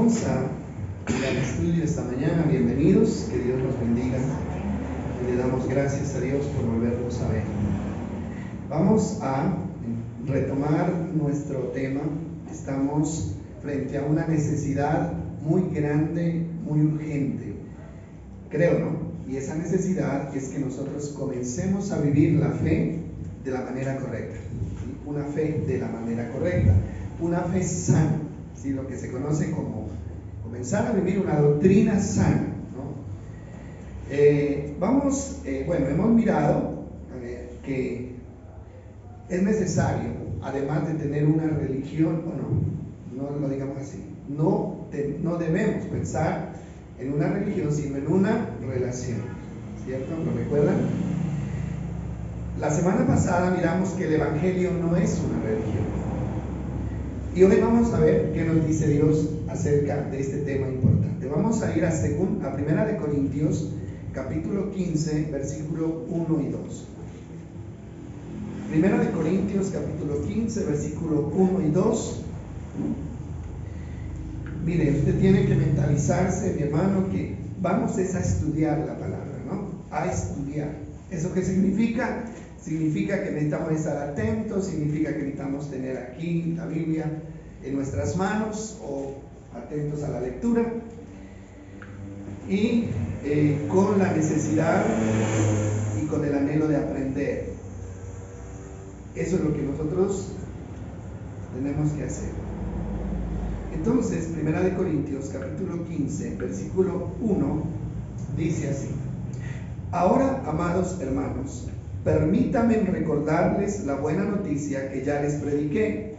Vamos a ir al estudio esta mañana. Bienvenidos, que Dios los bendiga. Y le damos gracias a Dios por volvernos a ver. Vamos a retomar nuestro tema. Estamos frente a una necesidad muy grande, muy urgente, creo, ¿no? Y esa necesidad es que nosotros comencemos a vivir la fe de la manera correcta, ¿sí? Una fe de la manera correcta, una fe sana, ¿sí? Lo que se conoce como comenzar a vivir una doctrina sana, ¿no? Hemos mirado que es necesario, además de tener una religión, no lo digamos así, no debemos pensar en una religión, sino en una relación, ¿cierto? ¿Lo recuerdan? La semana pasada miramos que el Evangelio no es una religión. Y hoy vamos a ver qué nos dice Dios acerca de este tema importante. Vamos a ir a 1 de Corintios, capítulo 15, versículo 1 y 2. 1 de Corintios, capítulo 15, versículo 1 y 2. Mire, usted tiene que mentalizarse, mi hermano, que vamos a estudiar la palabra, ¿no? A estudiar. ¿Eso qué significa? Significa que necesitamos estar atentos, significa que necesitamos tener aquí la Biblia en nuestras manos o atentos a la lectura y con la necesidad y con el anhelo de aprender. Eso es lo que nosotros tenemos que hacer. Entonces, 1 de Corintios, capítulo 15, versículo 1, dice así: Ahora, amados hermanos, permítanme recordarles la buena noticia que ya les prediqué.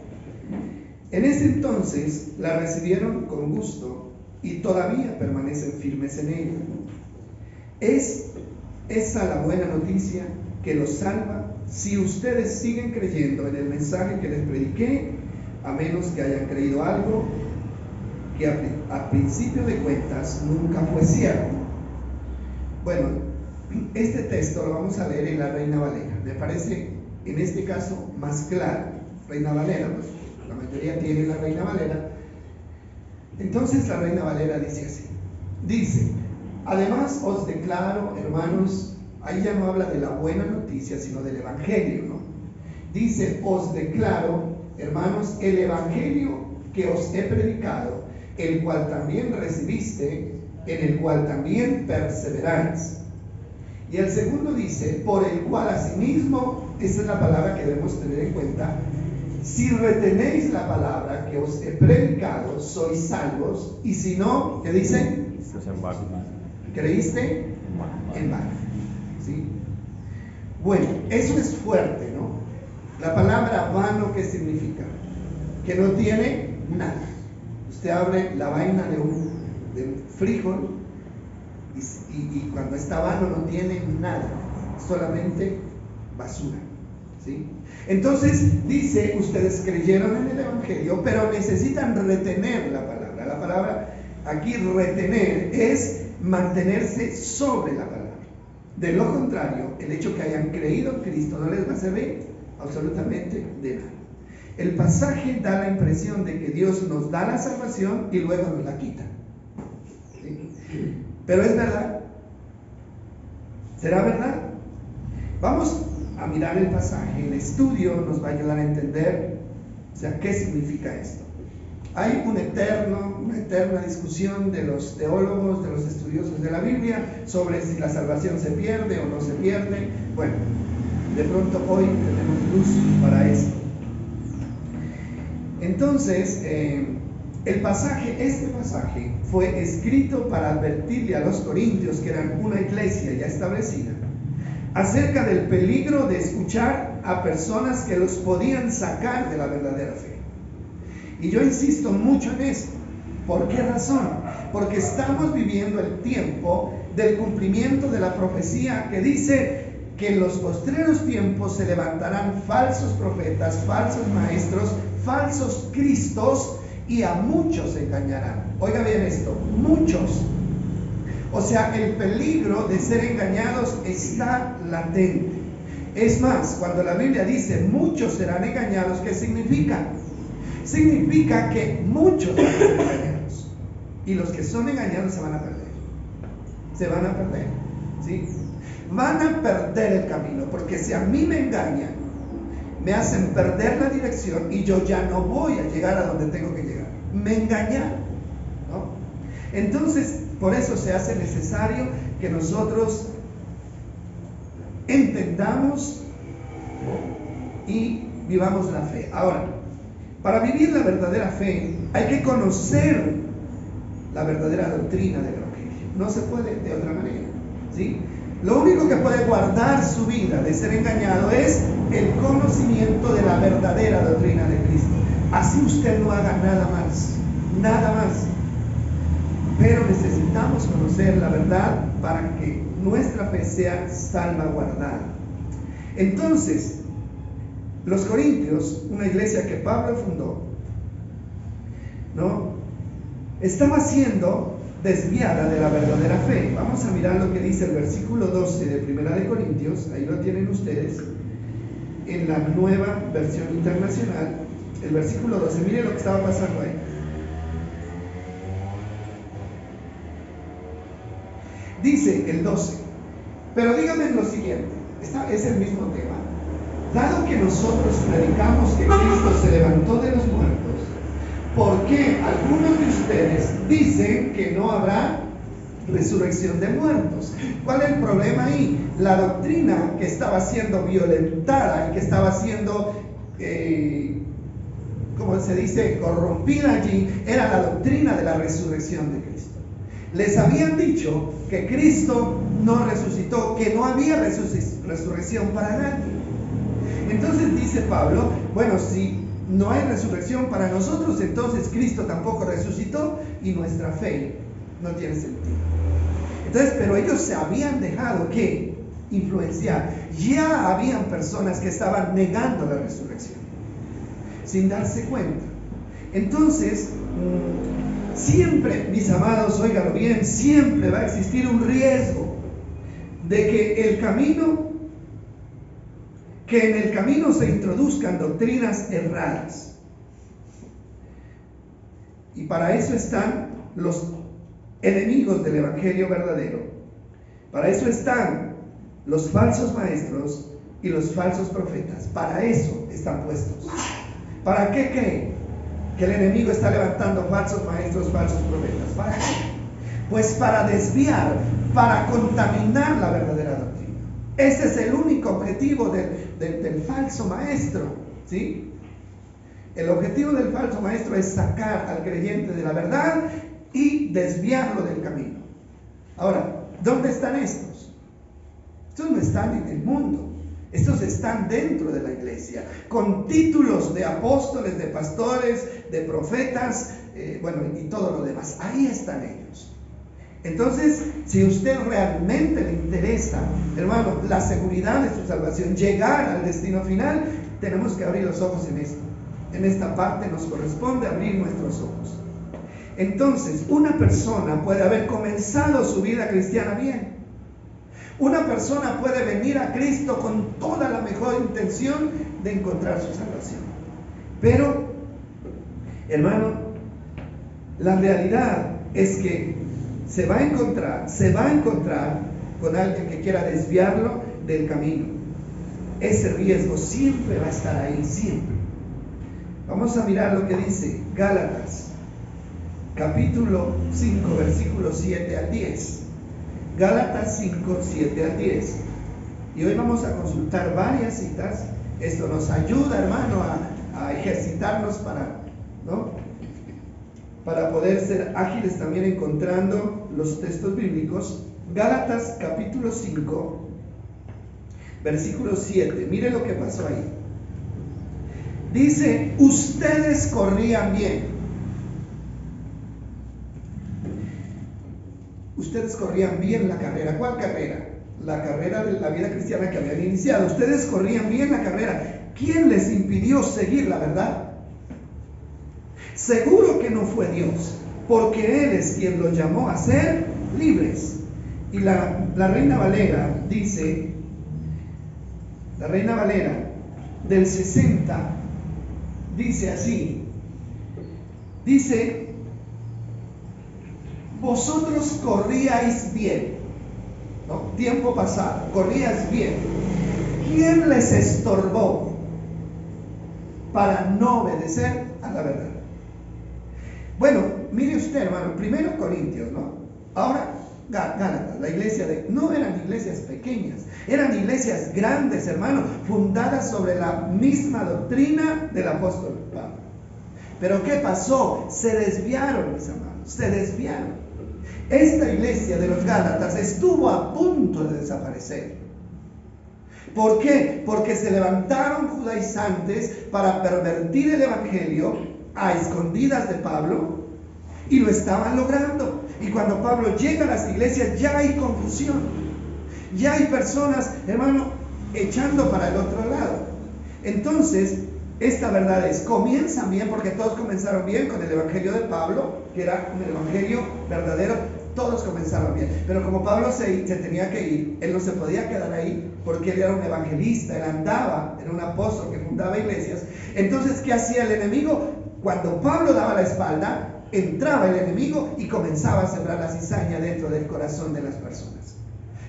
En ese entonces la recibieron con gusto y todavía permanecen firmes en ella. Es esa la buena noticia que los salva si ustedes siguen creyendo en el mensaje que les prediqué, a menos que hayan creído algo que a principio de cuentas nunca fue cierto. Bueno, este texto lo vamos a leer en la Reina Valera. Me parece en este caso más claro. Reina Valera, pues la mayoría tiene la Reina Valera. Entonces la Reina Valera dice así. Dice: además os declaro, hermanos, ahí ya no habla de la buena noticia, sino del Evangelio, ¿no? Dice: os declaro, hermanos, el Evangelio que os he predicado, el cual también recibiste, en el cual también perseveráis. Y el segundo dice: por el cual asimismo, esa es la palabra que debemos tener en cuenta, si retenéis la palabra que os he predicado, sois salvos, y si no, ¿qué dice? ¿Creíste? En vano. ¿Sí? Bueno, eso es fuerte, ¿no? La palabra vano, ¿qué significa? Que no tiene nada. Usted abre la vaina de un frijol y cuando está vano no tiene nada, solamente basura, ¿sí? Entonces dice: ustedes creyeron en el Evangelio, pero necesitan retener la palabra. La palabra aquí, retener, es mantenerse sobre la palabra. De lo contrario, el hecho que hayan creído en Cristo no les va a servir absolutamente de nada. El pasaje da la impresión de que Dios nos da la salvación y luego nos la quita, ¿sí? Pero es verdad. ¿Será verdad? Vamos a mirar el pasaje. El estudio nos va a ayudar a entender, o sea, qué significa esto. Hay una eterna discusión de los teólogos, de los estudiosos de la Biblia, sobre si la salvación se pierde o no se pierde. Bueno, de pronto hoy tenemos luz para esto. Entonces, este pasaje fue escrito para advertirle a los corintios, que eran una iglesia ya establecida, acerca del peligro de escuchar a personas que los podían sacar de la verdadera fe. Y yo insisto mucho en esto. ¿Por qué razón? Porque estamos viviendo el tiempo del cumplimiento de la profecía que dice que en los postreros tiempos se levantarán falsos profetas, falsos maestros, falsos cristos, y a muchos engañarán. Oiga bien esto, muchos. O sea, el peligro de ser engañados está latente. Es más, cuando la Biblia dice muchos serán engañados, ¿qué significa? Significa que muchos van a ser engañados. Y los que son engañados se van a perder. Se van a perder, ¿sí? Van a perder el camino, porque si a mí me engañan, me hacen perder la dirección y yo ya no voy a llegar a donde tengo que llegar. Me engañaron, ¿no? Entonces, por eso se hace necesario que nosotros entendamos y vivamos la fe. Ahora, para vivir la verdadera fe hay que conocer la verdadera doctrina del Evangelio. No se puede de otra manera, ¿sí? Lo único que puede guardar su vida de ser engañado es el conocimiento de la verdadera doctrina de Cristo. Así usted no haga nada más, nada más. Pero necesitamos conocer la verdad para que nuestra fe sea salvaguardada. Entonces, los Corintios, una iglesia que Pablo fundó, ¿no?, estaba siendo desviada de la verdadera fe. Vamos a mirar lo que dice el versículo 12 de Primera de Corintios. Ahí lo tienen ustedes en la Nueva Versión Internacional. El versículo 12, miren lo que estaba pasando ahí. Dice el 12: pero díganme lo siguiente, es el mismo tema. Dado que nosotros predicamos que Cristo se levantó de los muertos, ¿por qué algunos de ustedes dicen que no habrá resurrección de muertos? ¿Cuál es el problema ahí? La doctrina que estaba siendo violentada y que estaba siendo, como se dice, corrompida allí, era la doctrina de la resurrección de Cristo. Les habían dicho que Cristo no resucitó, que no había resurrección para nadie. Entonces dice Pablo, bueno, si no hay resurrección para nosotros, entonces Cristo tampoco resucitó y nuestra fe no tiene sentido. Entonces, pero ellos se habían dejado que influenciar. Ya habían personas que estaban negando la resurrección sin darse cuenta. Entonces, siempre, mis amados, óigalo bien, siempre va a existir un riesgo de que en el camino se introduzcan doctrinas erradas. Y para eso están los enemigos del Evangelio verdadero. Para eso están los falsos maestros y los falsos profetas. Para eso están puestos. ¿Para qué creen que el enemigo está levantando falsos maestros, falsos profetas? ¿Para qué? Pues para desviar, para contaminar la verdadera doctrina. Ese es el único objetivo del falso maestro, ¿sí? El objetivo del falso maestro es sacar al creyente de la verdad y desviarlo del camino. Ahora, ¿dónde están estos? Estos no están en el mundo. Estos están dentro de la iglesia, con títulos de apóstoles, de pastores, de profetas, y todo lo demás. Ahí están ellos. Entonces, si a usted realmente le interesa, hermano, la seguridad de su salvación, llegar al destino final, tenemos que abrir los ojos en esto. En esta parte nos corresponde abrir nuestros ojos. Entonces, una persona puede haber comenzado su vida cristiana bien. Una persona puede venir a Cristo con toda la mejor intención de encontrar su salvación. Pero, hermano, la realidad es que se va a encontrar con alguien que quiera desviarlo del camino. Ese riesgo siempre va a estar ahí, siempre. Vamos a mirar lo que dice Gálatas, capítulo 5, versículos 7 al 10. Gálatas 5, 7 al 10. Y hoy vamos a consultar varias citas. Esto nos ayuda, hermano, a ejercitarnos para poder ser ágiles también encontrando los textos bíblicos. Gálatas capítulo 5, versículo 7. Mire lo que pasó ahí. Dice, ustedes corrían bien. Ustedes corrían bien la carrera. ¿Cuál carrera? La carrera de la vida cristiana que habían iniciado. Ustedes corrían bien la carrera. ¿Quién les impidió seguir la verdad? Seguro que no fue Dios, porque Él es quien los llamó a ser libres. Y la Reina Valera dice, la Reina Valera del 60, dice así, dice, vosotros corríais bien, ¿no? Tiempo pasado, corríais bien. ¿Quién les estorbó para no obedecer a la verdad? Bueno, mire usted, hermano, primero Corintios, ¿no? Ahora Gálatas, la iglesia no eran iglesias pequeñas, eran iglesias grandes, hermano, fundadas sobre la misma doctrina del apóstol Pablo. Pero ¿qué pasó? Se desviaron, mis hermanos, se desviaron. Esta iglesia de los Gálatas estuvo a punto de desaparecer. ¿Por qué? Porque se levantaron judaizantes para pervertir el evangelio a escondidas de Pablo, y lo estaban logrando. Y cuando Pablo llega a las iglesias, ya hay confusión, ya hay personas, hermano, echando para el otro lado. Entonces, esta verdad comienzan bien, porque todos comenzaron bien con el evangelio de Pablo, que era un evangelio verdadero. Todos comenzaron bien, pero como Pablo se tenía que ir, él no se podía quedar ahí, porque él era un evangelista, él andaba, era un apóstol que fundaba iglesias. Entonces, ¿qué hacía el enemigo? Cuando Pablo daba la espalda, entraba el enemigo y comenzaba a sembrar la cizaña dentro del corazón de las personas.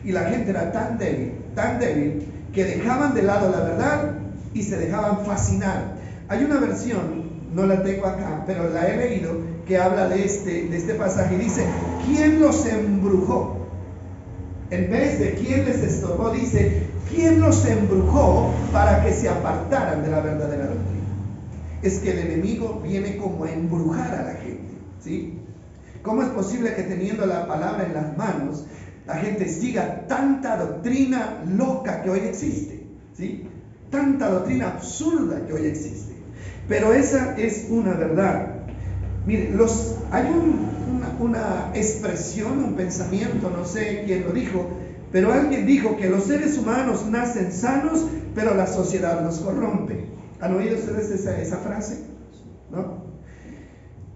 Y la gente era tan débil, que dejaban de lado la verdad y se dejaban fascinar. Hay una versión, no la tengo acá, pero la he leído, que habla de este pasaje y dice: ¿quién los embrujó? En vez de quién les estorbó, dice: ¿quién los embrujó para que se apartaran de la verdadera doctrina? Es que el enemigo viene como a embrujar a la gente, ¿sí? ¿Cómo es posible que teniendo la palabra en las manos, la gente siga tanta doctrina loca que hoy existe, ¿sí? Tanta doctrina absurda que hoy existe. Pero esa es una verdad. Mire, hay una expresión, un pensamiento, no sé quién lo dijo, pero alguien dijo que los seres humanos nacen sanos, pero la sociedad los corrompe. ¿Han oído ustedes esa frase? ¿No?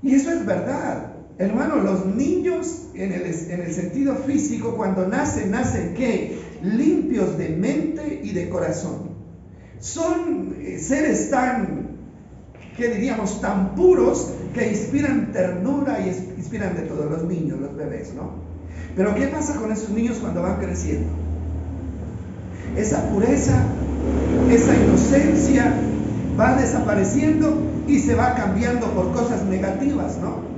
Y eso es verdad. Hermano, los niños en el sentido físico, cuando nacen ¿qué? Limpios de mente y de corazón. Son seres ¿qué diríamos? Tan puros, que inspiran ternura y inspiran de todos los niños, los bebés, ¿no? Pero ¿qué pasa con esos niños cuando van creciendo? Esa pureza, esa inocencia va desapareciendo y se va cambiando por cosas negativas, ¿no?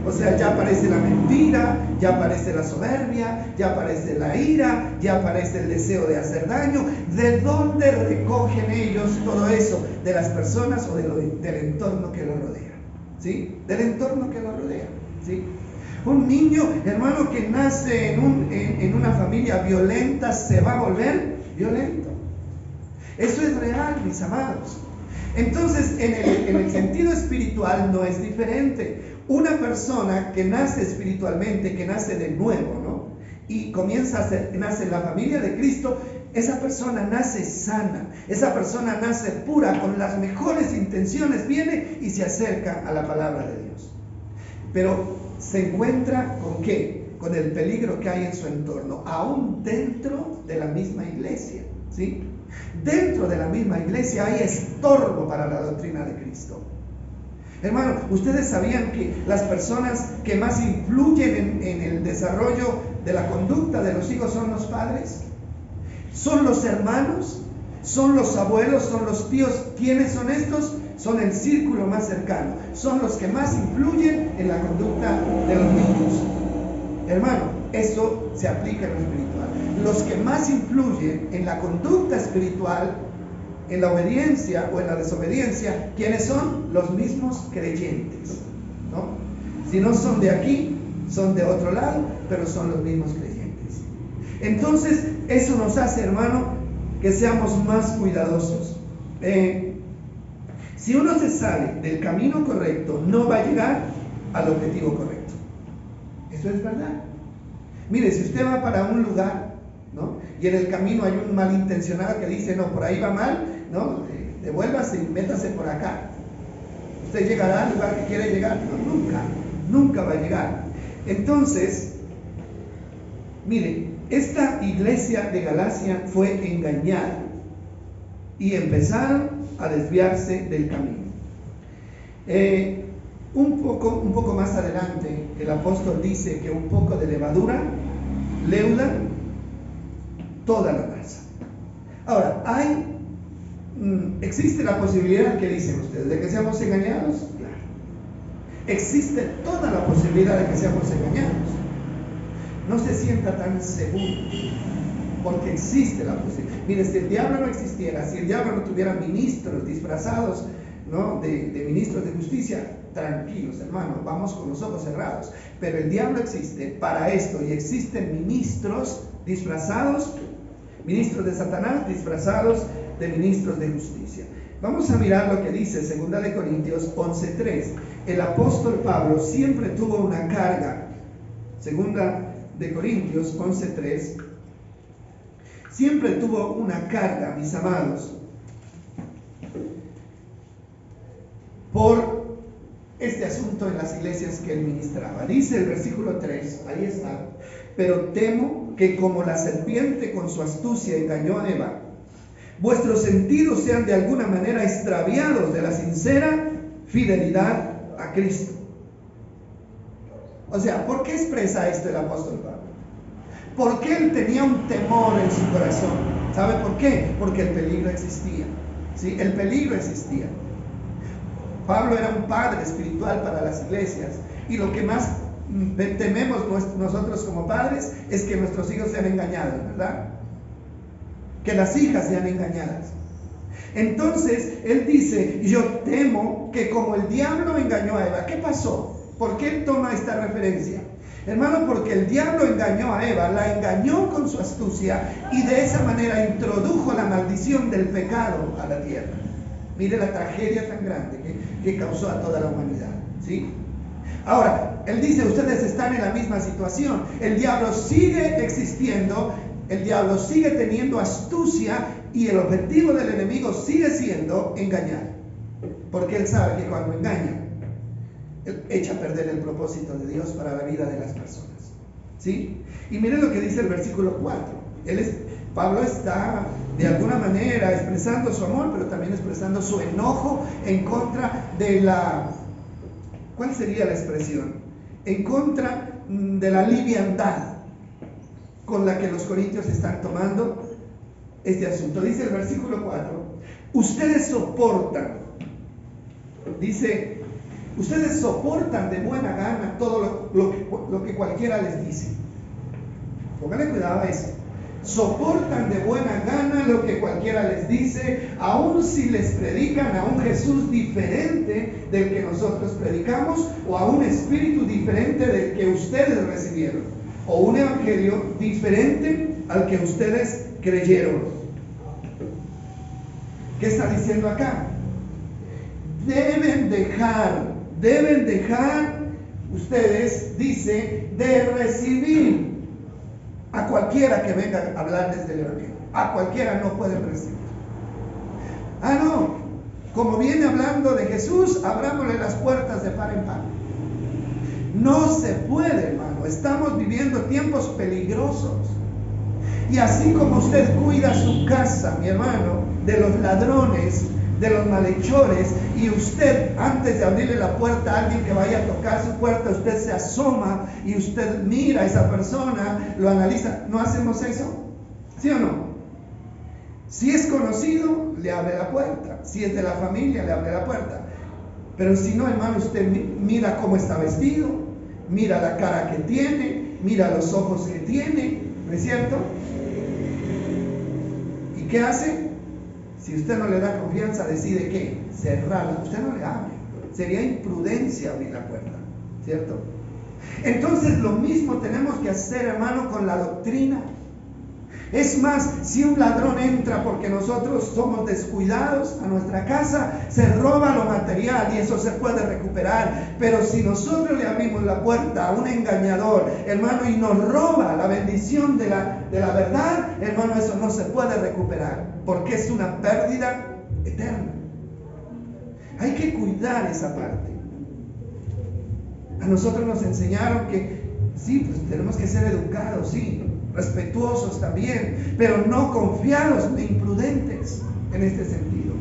O sea, ya aparece la mentira, ya aparece la soberbia, ya aparece la ira, ya aparece el deseo de hacer daño. ¿De dónde recogen ellos todo eso? De las personas o del entorno que los rodea, ¿sí? Del entorno que los rodea, ¿sí? Un niño, hermano, que nace en una familia violenta se va a volver violento. Eso es real, mis amados. Entonces, en el sentido espiritual no es diferente. Una persona que nace espiritualmente, que nace de nuevo, ¿no? Y nace en la familia de Cristo, esa persona nace sana, esa persona nace pura, con las mejores intenciones, viene y se acerca a la palabra de Dios. Pero se encuentra ¿con qué? Con el peligro que hay en su entorno, aún dentro de la misma iglesia, ¿sí? Dentro de la misma iglesia hay estorbo para la doctrina de Cristo. Hermano, ¿ustedes sabían que las personas que más influyen en el desarrollo de la conducta de los hijos son los padres? ¿Son los hermanos? ¿Son los abuelos? ¿Son los tíos? ¿Quiénes son estos? Son el círculo más cercano. Son los que más influyen en la conducta de los niños. Hermano, eso se aplica en lo espiritual. Los que más influyen en la conducta espiritual, en la obediencia o en la desobediencia, ¿quiénes son? Los mismos creyentes, ¿no? Si no son de aquí, son de otro lado, pero son los mismos creyentes. Entonces, eso nos hace, hermano, que seamos más cuidadosos. Si uno se sale del camino correcto, no va a llegar al objetivo correcto. Eso es verdad. Mire, si usted va para un lugar, ¿no? Y en el camino hay un malintencionado que dice: no, por ahí va mal, ¿no? Devuélvase y métase por acá. ¿Usted llegará al lugar que quiere llegar? No, nunca va a llegar. Entonces, mire, esta iglesia de Galacia fue engañada y empezaron a desviarse del camino. Un poco más adelante, el apóstol dice que un poco de levadura leuda toda la masa. Ahora, ¿existe la posibilidad, que dicen ustedes, de que seamos engañados? Claro. Existe toda la posibilidad de que seamos engañados. No se sienta tan seguro, porque existe la posibilidad. Mire, si el diablo no existiera, si el diablo no tuviera ministros disfrazados, ¿no?, de ministros de justicia, tranquilos, hermanos, vamos con los ojos cerrados. Pero el diablo existe para esto, y existen ministros disfrazados, ministros de Satanás disfrazados de ministros de justicia. Vamos a mirar lo que dice 2 Corintios 11:3. El apóstol Pablo siempre tuvo una carga. 2 Corintios 11:3. Siempre tuvo una carga, mis amados, por este asunto en las iglesias que él ministraba. Dice el versículo 3, ahí está: pero temo que como la serpiente con su astucia engañó a Eva, vuestros sentidos sean de alguna manera extraviados de la sincera fidelidad a Cristo. O sea, ¿por qué expresa esto el apóstol Pablo? Porque él tenía un temor en su corazón. ¿Sabe por qué? Porque el peligro existía. ¿Sí? El peligro existía. Pablo era un padre espiritual para las iglesias, y lo que más tememos nosotros como padres es que nuestros hijos sean engañados, ¿verdad? Que las hijas sean engañadas. Entonces él dice: yo temo que como el diablo engañó a Eva. ¿Qué pasó? ¿Por qué él toma esta referencia? Hermano, porque el diablo engañó a Eva, la engañó con su astucia, y de esa manera introdujo la maldición del pecado a la tierra. Mire la tragedia tan grande que causó a toda la humanidad, ¿sí? Ahora, él dice: ustedes están en la misma situación. El diablo sigue existiendo, el diablo sigue teniendo astucia, y el objetivo del enemigo sigue siendo engañar. Porque él sabe que cuando engaña, él echa a perder el propósito de Dios para la vida de las personas, ¿sí? Y miren lo que dice el versículo 4. Pablo está de alguna manera expresando su amor, pero también expresando su enojo en contra de ¿cuál sería la expresión? En contra de la liviandad con la que los corintios están tomando este asunto. Dice el versículo 4: ustedes soportan, dice, ustedes soportan de buena gana todo lo que cualquiera les dice. Póngale cuidado a eso. Soportan de buena gana lo que cualquiera les dice, aun si les predican a un Jesús diferente del que nosotros predicamos, o a un espíritu diferente del que ustedes recibieron, o un evangelio diferente al que ustedes creyeron. ¿Qué está diciendo acá? Deben dejar ustedes, dice, de recibir a cualquiera que venga a hablarles del evangelio. A cualquiera no pueden recibir. No, como viene hablando de Jesús, abrámosle las puertas de par en par. No se puede, hermano. Estamos viviendo tiempos peligrosos. Y así como usted cuida su casa, mi hermano, de los ladrones, de los malhechores, y usted, antes de abrirle la puerta a alguien que vaya a tocar su puerta, usted se asoma y usted mira a esa persona, lo analiza. ¿No hacemos eso? ¿Sí o no? Si es conocido, le abre la puerta. Si es de la familia, le abre la puerta. Pero si no, hermano, usted mira cómo está vestido, mira la cara que tiene, mira los ojos que tiene, ¿no es cierto? ¿Y qué hace? Si usted no le da confianza, decide ¿qué? Cerrarla. Usted no le abre. Sería imprudencia abrir la puerta, ¿cierto? Entonces lo mismo tenemos que hacer, hermano, con la doctrina. Es más, si un ladrón entra porque nosotros somos descuidados a nuestra casa, se roba lo material y eso se puede recuperar. Pero si nosotros le abrimos la puerta a un engañador, hermano, y nos roba la bendición de la verdad, hermano, eso no se puede recuperar, porque es una pérdida eterna. Hay que cuidar esa parte. A nosotros nos enseñaron que sí, pues tenemos que ser educados, sí, respetuosos también, pero no confiados ni imprudentes en este sentido.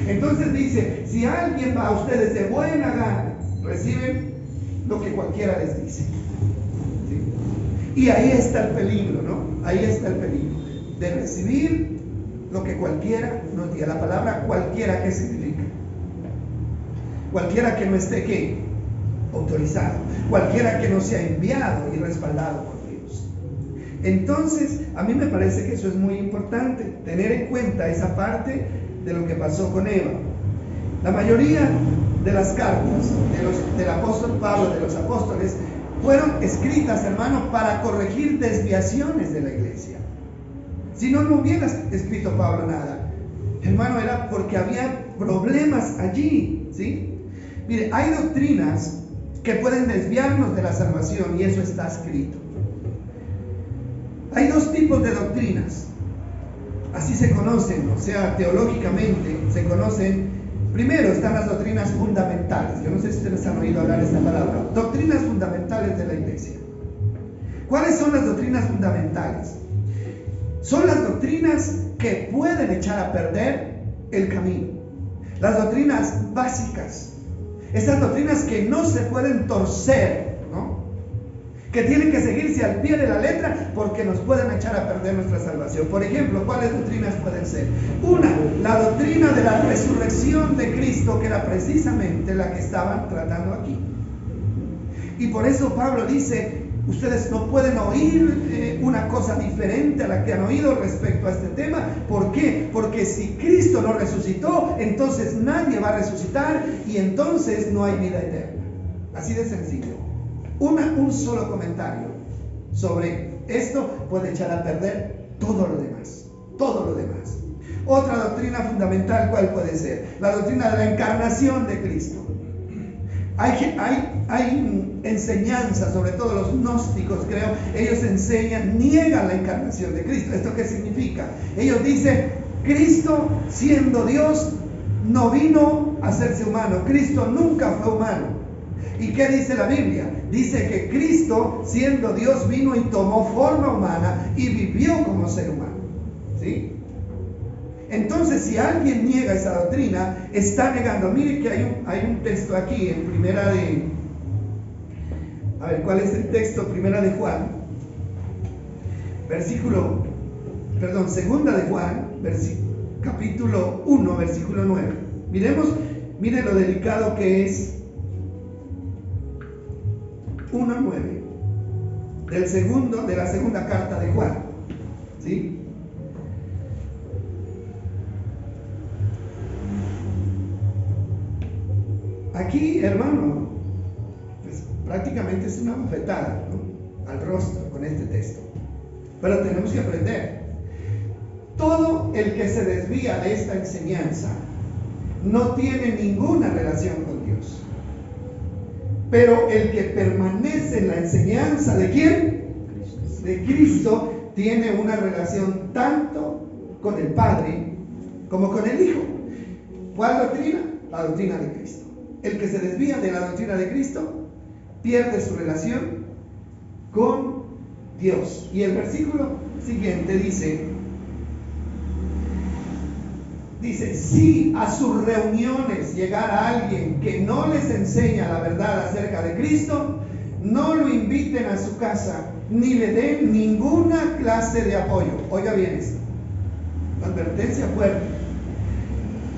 Entonces dice: si alguien va a ustedes de buena gana reciben lo que cualquiera les dice. ¿Sí? Y ahí está el peligro, ¿no? Ahí está el peligro de recibir lo que cualquiera nos diga. La palabra cualquiera, ¿qué significa? Cualquiera que no esté, ¿qué? Autorizado. Cualquiera que no sea enviado y respaldado por Dios. Entonces, a mí me parece que eso es muy importante, tener en cuenta esa parte de lo que pasó con Eva. La mayoría de las cartas del apóstol Pablo, de los apóstoles, fueron escritas, hermano, para corregir desviaciones de la iglesia. Si no, no hubiera escrito Pablo nada. Hermano, era porque había problemas allí, ¿sí? Mire, hay doctrinas que pueden desviarnos de la salvación y eso está escrito. Hay dos tipos de doctrinas, así se conocen, o sea, teológicamente se conocen. Primero están las doctrinas fundamentales. Yo no sé si ustedes han oído hablar de esta palabra. Doctrinas fundamentales de la iglesia. ¿Cuáles son las doctrinas fundamentales? Son las doctrinas que pueden echar a perder el camino. Las doctrinas básicas. Estas doctrinas que no se pueden torcer, ¿no? Que tienen que seguirse al pie de la letra porque nos pueden echar a perder nuestra salvación. Por ejemplo, ¿cuáles doctrinas pueden ser? Una, la doctrina de la resurrección de Cristo, que era precisamente la que estaban tratando aquí. Y por eso Pablo dice, ustedes no pueden oír una cosa diferente a la que han oído respecto a este tema. ¿Por qué? Porque si Cristo no resucitó, entonces nadie va a resucitar y entonces no hay vida eterna. Así de sencillo. Un solo comentario sobre esto puede echar a perder todo lo demás. Todo lo demás. Otra doctrina fundamental, ¿cuál puede ser? La doctrina de la encarnación de Cristo. Hay enseñanza, sobre todo los gnósticos, creo, ellos enseñan, niegan la encarnación de Cristo. ¿Esto qué significa? Ellos dicen, Cristo siendo Dios no vino a hacerse humano, Cristo nunca fue humano. ¿Y qué dice la Biblia? Dice que Cristo siendo Dios vino y tomó forma humana y vivió como ser humano. ¿Sí? Entonces, si alguien niega esa doctrina, está negando. Mire que hay un texto aquí en a ver, ¿cuál es el texto? Primera de Juan, segunda de Juan, capítulo 1, versículo 9. Mire lo delicado que es 1:9 de la segunda carta de Juan. ¿Sí? Aquí, hermano, pues prácticamente es una bofetada, ¿no?, al rostro con este texto. Pero tenemos que aprender. Todo el que se desvía de esta enseñanza no tiene ninguna relación con Dios. Pero el que permanece en la enseñanza ¿de quién? De Cristo, tiene una relación tanto con el Padre como con el Hijo. ¿Cuál doctrina? La doctrina de Cristo. El que se desvía de la doctrina de Cristo pierde su relación con Dios. Y el versículo siguiente dice, si a sus reuniones llegara alguien que no les enseña la verdad acerca de Cristo, no lo inviten a su casa, ni le den ninguna clase de apoyo. Oiga bien esto, advertencia fuerte.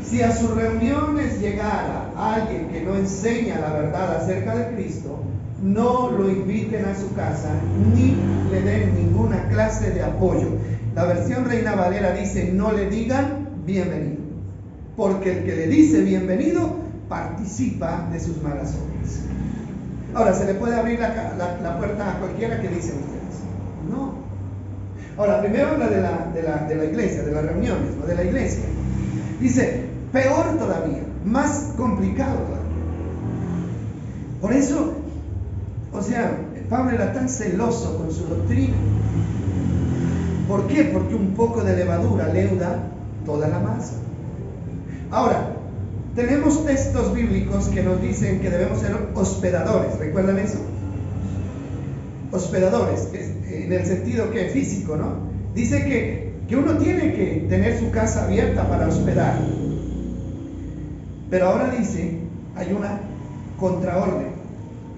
Si a sus reuniones llegara alguien que no enseña la verdad acerca de Cristo, no lo inviten a su casa, ni le den ninguna clase de apoyo. La versión Reina Valera dice, no le digan bienvenido, porque el que le dice bienvenido participa de sus malas obras. Ahora, ¿se le puede abrir la puerta a cualquiera? que dicen ustedes? No. Ahora, primero habla de la iglesia, de las reuniones, no de la iglesia. Dice, peor todavía, más complicado todavía. Por eso, o sea, Pablo era tan celoso con su doctrina. ¿Por qué? Porque un poco de levadura leuda toda la masa. Ahora, tenemos textos bíblicos que nos dicen que debemos ser hospedadores. ¿Recuerdan eso? Hospedadores, en el sentido que físico, ¿no? Dice que uno tiene que tener su casa abierta para hospedar. Pero ahora dice, hay una contraorden.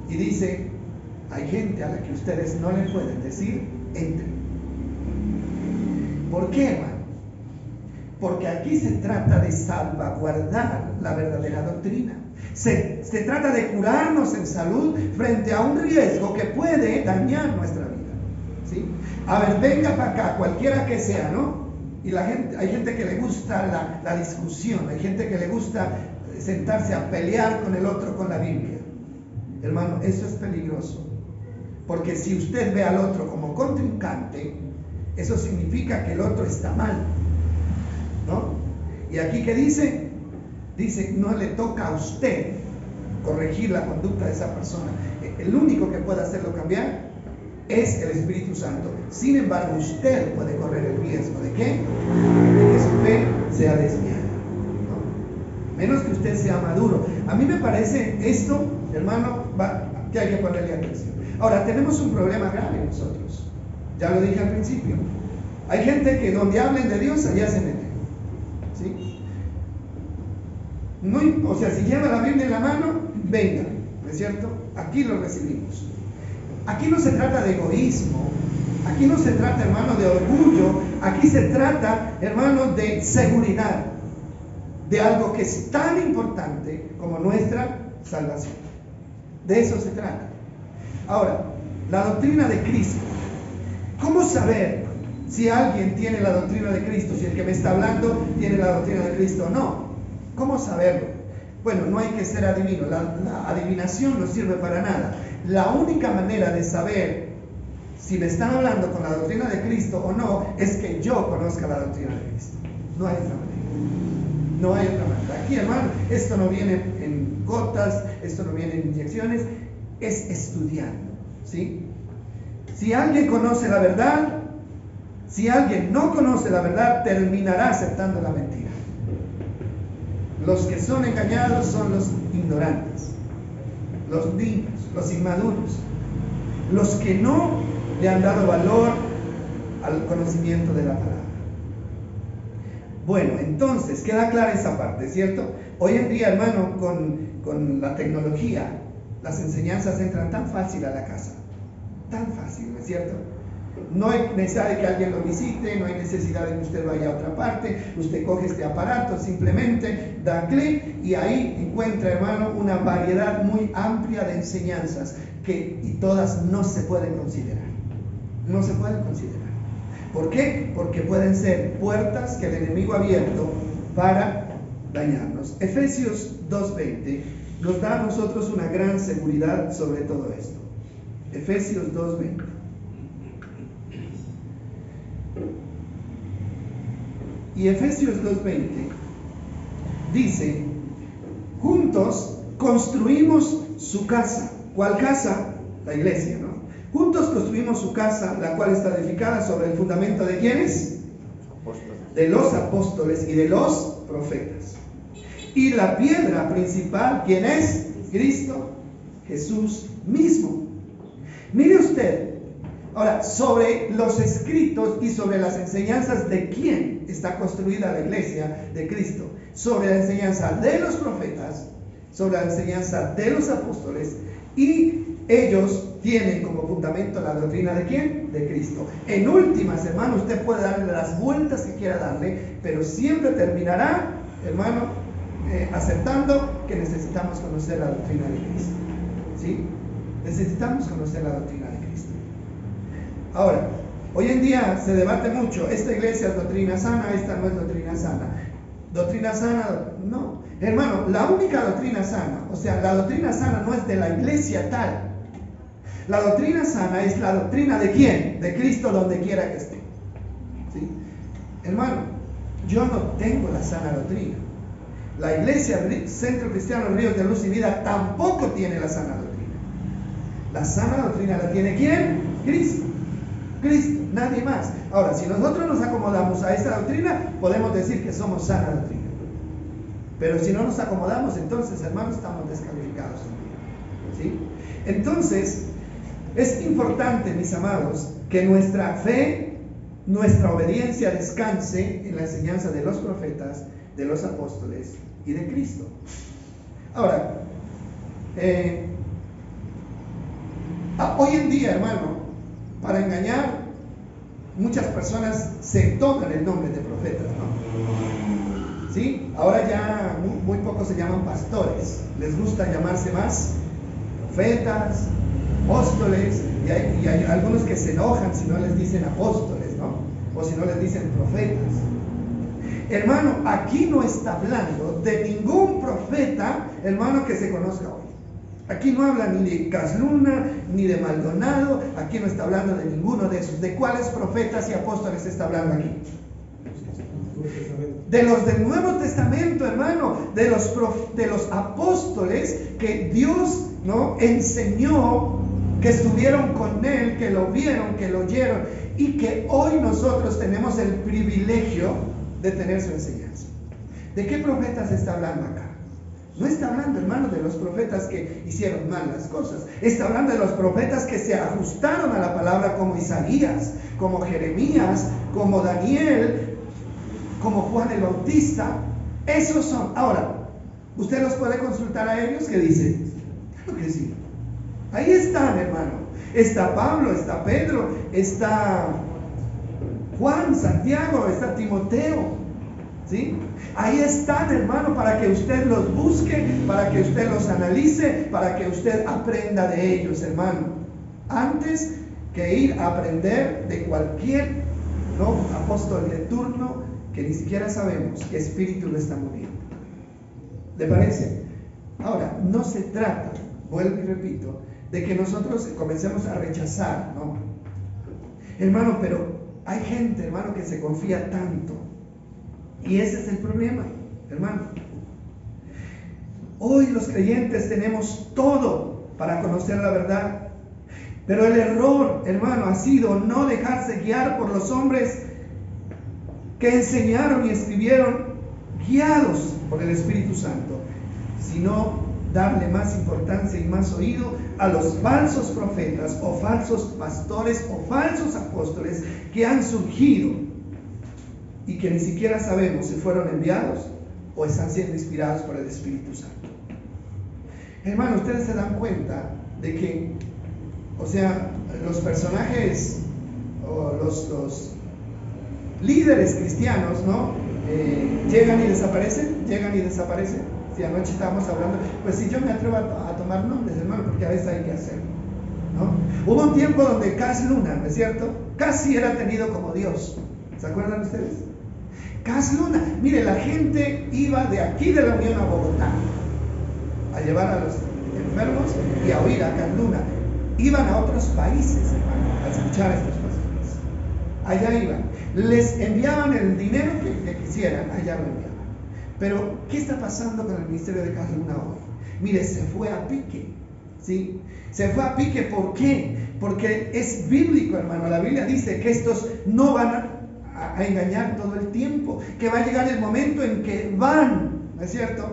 Y dice, hay gente a la que ustedes no le pueden decir, entren. ¿Por qué, hermano? Porque aquí se trata de salvaguardar la verdadera doctrina. Se trata de curarnos en salud frente a un riesgo que puede dañar nuestra vida. ¿Sí? A ver, venga para acá, cualquiera que sea, ¿no? Y hay gente que le gusta la discusión, hay gente que le gusta sentarse a pelear con el otro con la Biblia. Hermano, eso es peligroso. Porque si usted ve al otro como contrincante, eso significa que el otro está mal, ¿no? Y aquí ¿qué dice? Dice, no le toca a usted corregir la conducta de esa persona. El único que puede hacerlo cambiar es el Espíritu Santo. Sin embargo, usted puede correr el riesgo ¿de qué? De que su fe sea desviada, ¿no? Menos que usted sea maduro. A mí me parece esto, hermano, que hay que ponerle atención. Ahora, tenemos un problema grave nosotros. Ya lo dije al principio. Hay gente que donde hablen de Dios, allá se meten. ¿Sí? No, o sea, si lleva la Biblia en la mano, venga, ¿no es cierto? Aquí lo recibimos. Aquí no se trata de egoísmo, aquí no se trata, hermano, de orgullo, aquí se trata, hermano, de seguridad, de algo que es tan importante como nuestra salvación. De eso se trata. Ahora, la doctrina de Cristo. ¿Cómo saber si alguien tiene la doctrina de Cristo, si el que me está hablando tiene la doctrina de Cristo o no? ¿Cómo saberlo? Bueno, no hay que ser adivino, la adivinación no sirve para nada. La única manera de saber si me están hablando con la doctrina de Cristo o no es que yo conozca la doctrina de Cristo. No hay otra manera. No hay otra manera. Aquí, hermano, esto no viene en gotas, esto no viene en inyecciones, es estudiando, ¿sí? Si alguien conoce la verdad, si alguien no conoce la verdad, terminará aceptando la mentira. Los que son engañados son los ignorantes, los niños, los inmaduros, los que no le han dado valor al conocimiento de la palabra. Bueno, entonces queda clara esa parte, ¿cierto? Hoy en día, hermano, con la tecnología, las enseñanzas entran tan fácil a la casa, tan fácil, ¿no es cierto? No hay necesidad de que alguien lo visite, no hay necesidad de que usted vaya a otra parte. Usted coge este aparato, simplemente da clic y ahí encuentra, hermano, una variedad muy amplia de enseñanzas y todas no se pueden considerar. No se pueden considerar. ¿Por qué? Porque pueden ser puertas que el enemigo ha abierto para dañarnos. Efesios 2:20 nos da a nosotros una gran seguridad sobre todo esto. Efesios 2:20. Y Efesios 2:20 dice, juntos construimos su casa. ¿Cuál casa? La iglesia, ¿no? Juntos construimos su casa, la cual está edificada sobre el fundamento de ¿quiénes? De los apóstoles y de los profetas. Y la piedra principal, ¿quién es? Cristo Jesús mismo. Mire usted, ahora, sobre los escritos y sobre las enseñanzas de quién está construida la iglesia de Cristo. Sobre la enseñanza de los profetas, sobre la enseñanza de los apóstoles, y ellos tienen como fundamento la doctrina de quién? De Cristo. En últimas, hermano, usted puede darle las vueltas que quiera darle, pero siempre terminará, hermano, aceptando que necesitamos conocer la doctrina de Cristo. ¿Sí? Necesitamos conocer la doctrina de Cristo. Ahora, hoy en día se debate mucho, esta iglesia es doctrina sana, esta no es doctrina sana. Doctrina sana, no. Hermano, la única doctrina sana, o sea, la doctrina sana no es de la iglesia tal. La doctrina sana es la doctrina de quién? De Cristo donde quiera que esté. ¿Sí? Hermano, yo no tengo la sana doctrina. La iglesia Centro Cristiano Ríos de Luz y Vida tampoco tiene la sana doctrina. La sana doctrina la tiene ¿quién? Cristo. Cristo, nadie más. Ahora, si nosotros nos acomodamos a esta doctrina, podemos decir que somos sana doctrina. Pero si no nos acomodamos, entonces, hermanos, estamos descalificados. ¿Sí? Entonces, es importante, mis amados, que nuestra fe, nuestra obediencia descanse en la enseñanza de los profetas, de los apóstoles y de Cristo. Ahora, Hoy en día, hermano, para engañar, muchas personas se toman el nombre de profetas, ¿no? ¿Sí? Ahora ya muy pocos se llaman pastores. Les gusta llamarse más profetas, apóstoles, y hay algunos que se enojan si no les dicen apóstoles, ¿no? O si no les dicen profetas. Hermano, aquí no está hablando de ningún profeta, hermano, que se conozca hoy. Aquí no habla ni de Casluna, ni de Maldonado, aquí no está hablando de ninguno de esos. ¿De cuáles profetas y apóstoles se está hablando aquí? De los del Nuevo Testamento, hermano, de los apóstoles que Dios, ¿no?, enseñó, que estuvieron con él, que lo vieron, que lo oyeron, y que hoy nosotros tenemos el privilegio de tener su enseñanza. ¿De qué profetas está hablando acá? No está hablando, hermano, de los profetas que hicieron mal las cosas. Está hablando de los profetas que se ajustaron a la palabra, como Isaías, como Jeremías, como Daniel, como Juan el Bautista. Esos son. Ahora, ¿usted los puede consultar a ellos? ¿Qué dicen? Claro que sí. Ahí están, hermano. Está Pablo, está Pedro, está Juan, Santiago, está Timoteo. ¿Sí? Ahí están, hermano, para que usted los busque, para que usted los analice, para que usted aprenda de ellos, hermano. Antes que ir a aprender de cualquier, ¿no?, apóstol de turno que ni siquiera sabemos qué espíritu lo está moviendo. ¿Le parece? Ahora, no se trata, vuelvo y repito, de que nosotros comencemos a rechazar, ¿no? Hermano, pero hay gente, hermano, que se confía tanto. Y ese es el problema, hermano. Hoy los creyentes tenemos todo para conocer la verdad. Pero el error, hermano, ha sido no dejarse guiar por los hombres que enseñaron y escribieron guiados por el Espíritu Santo, sino darle más importancia y más oído a los falsos profetas o falsos pastores o falsos apóstoles que han surgido y que ni siquiera sabemos si fueron enviados o están siendo inspirados por el Espíritu Santo. Hermano, ustedes se dan cuenta de que, o sea, los personajes o los líderes cristianos, ¿no? Llegan y desaparecen. Si anoche estábamos hablando, pues si yo me atrevo a tomar nombres, hermano, porque a veces hay que hacerlo, ¿no? Hubo un tiempo donde Casluna, ¿no es cierto?, casi era tenido como Dios. ¿Se acuerdan ustedes? Casluna, mire, la gente iba de aquí de la Unión a Bogotá a llevar a los enfermos y a oír a Casluna. Iban a otros países, hermano, a escuchar a estos pastores. Allá iban, les enviaban el dinero que quisieran, allá lo enviaban. Pero, ¿qué está pasando con el ministerio de Casluna hoy? Mire, se fue a pique, ¿sí? Se fue a pique, ¿por qué? Porque es bíblico, hermano. La Biblia dice que estos no van a engañar todo el tiempo, que va a llegar el momento en que van, ¿no es cierto?,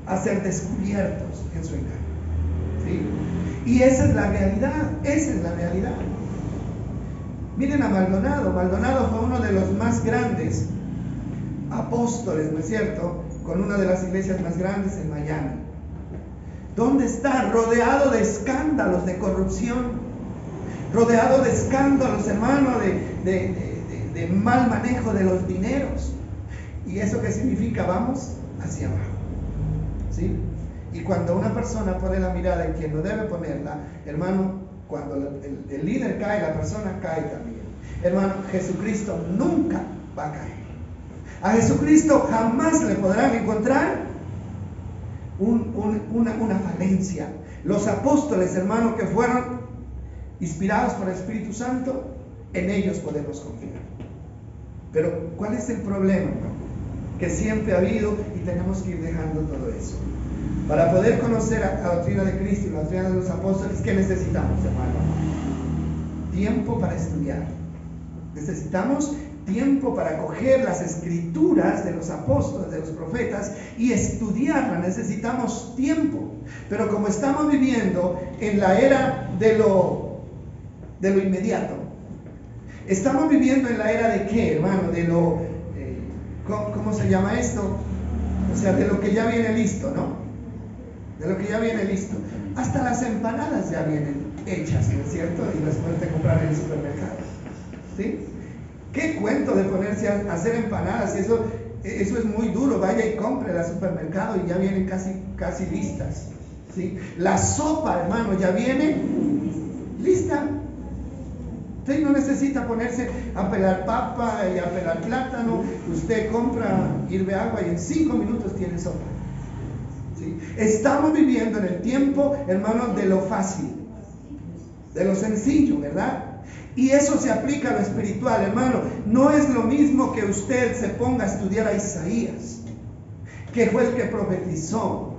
a ser descubiertos en su engaño, ¿sí? Y esa es la realidad, Miren a Maldonado. Maldonado fue uno de los más grandes apóstoles, ¿no es cierto?, con una de las iglesias más grandes en Miami. ¿Dónde está? Rodeado de escándalos de corrupción, rodeado de escándalos, hermano, de mal manejo de los dineros. ¿Y eso qué significa? Vamos hacia abajo, ¿sí? Y cuando una persona pone la mirada en quien no debe ponerla, hermano, cuando el líder cae, la persona cae también. Hermano, Jesucristo nunca va a caer. A Jesucristo jamás le podrán encontrar una falencia. Los apóstoles, hermano, que fueron inspirados por el Espíritu Santo, en ellos podemos confiar. Pero, ¿cuál es el problema, hermano? Que siempre ha habido, y tenemos que ir dejando todo eso. Para poder conocer la doctrina de Cristo y la doctrina de los apóstoles, ¿qué necesitamos, hermano? Tiempo para estudiar. Necesitamos tiempo para coger las escrituras de los apóstoles, de los profetas, y estudiarlas. Necesitamos tiempo. Pero como estamos viviendo en la era de lo inmediato, estamos viviendo en la era de ¿qué, hermano? De lo, ¿cómo se llama esto? O sea, de lo que ya viene listo, ¿no? de lo que ya viene listo. Hasta las empanadas ya vienen hechas, ¿no es cierto? Y las pueden comprar en el supermercado. ¿Sí? ¿Qué cuento de ponerse a hacer empanadas? Eso es muy duro. Vaya y compre al supermercado y ya vienen casi listas. ¿Sí? La sopa, hermano, ya viene lista. Usted no necesita ponerse a pelar papa y a pelar plátano. Usted compra, hirve agua y en 5 minutos tiene sopa. ¿Sí? Estamos viviendo en el tiempo, hermano, de lo fácil, de lo sencillo, ¿verdad? Y eso se aplica a lo espiritual, hermano. No es lo mismo que usted se ponga a estudiar a Isaías, que fue el que profetizó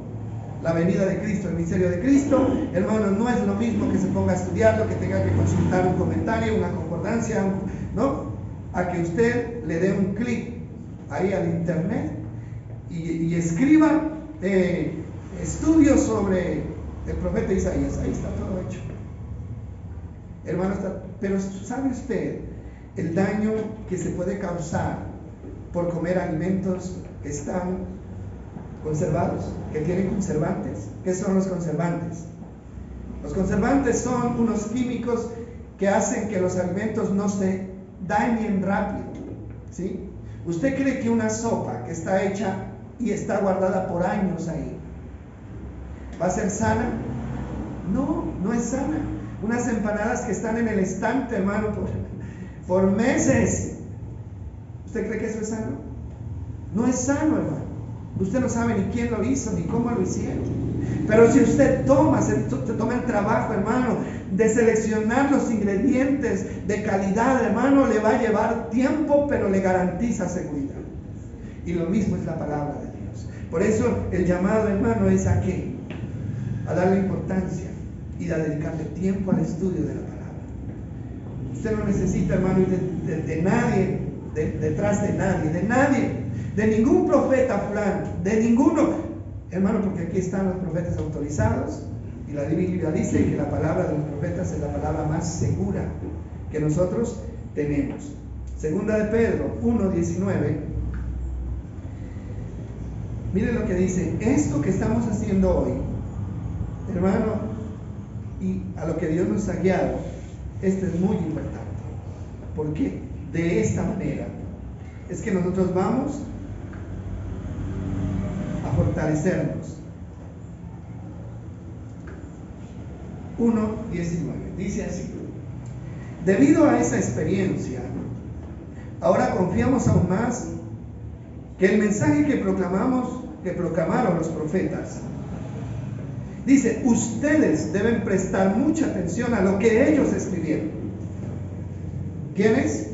la venida de Cristo, el misterio de Cristo. Hermano, no es lo mismo que se ponga a estudiarlo, que tenga que consultar un comentario, una concordancia, ¿no? A que usted le dé un clic ahí al internet y escriba estudios sobre el profeta Isaías. Ahí está todo hecho. Hermano, pero ¿sabe usted el daño que se puede causar por comer alimentos que están conservados, que tienen conservantes? ¿Qué son los conservantes? Los conservantes son unos químicos que hacen que los alimentos no se dañen rápido, ¿sí? ¿Usted cree que una sopa que está hecha y está guardada por años ahí va a ser sana? No, no es sana. Unas empanadas que están en el estante, hermano, por meses. ¿Usted cree que eso es sano? No es sano, hermano. Usted no sabe ni quién lo hizo, ni cómo lo hicieron. Pero si usted se toma el trabajo, hermano, de seleccionar los ingredientes de calidad, hermano, le va a llevar tiempo, pero le garantiza seguridad. Y lo mismo es la palabra de Dios. Por eso el llamado, hermano, es ¿a qué? A darle importancia y a dedicarle tiempo al estudio de la palabra. Usted no necesita, hermano, ir de nadie, detrás de nadie, de ningún profeta fulano, de ninguno, hermano, porque aquí están los profetas autorizados y la Biblia dice que la palabra de los profetas es la palabra más segura que nosotros tenemos. Segunda de Pedro 1:19. Miren lo que dice: esto que estamos haciendo hoy, hermano, y a lo que Dios nos ha guiado, esto es muy importante. Porque de esta manera es que nosotros vamos a fortalecernos. 1:19 dice así: debido a esa experiencia, ahora confiamos aún más que el mensaje que proclamaron los profetas. Dice, ustedes deben prestar mucha atención a lo que ellos escribieron. ¿Quiénes?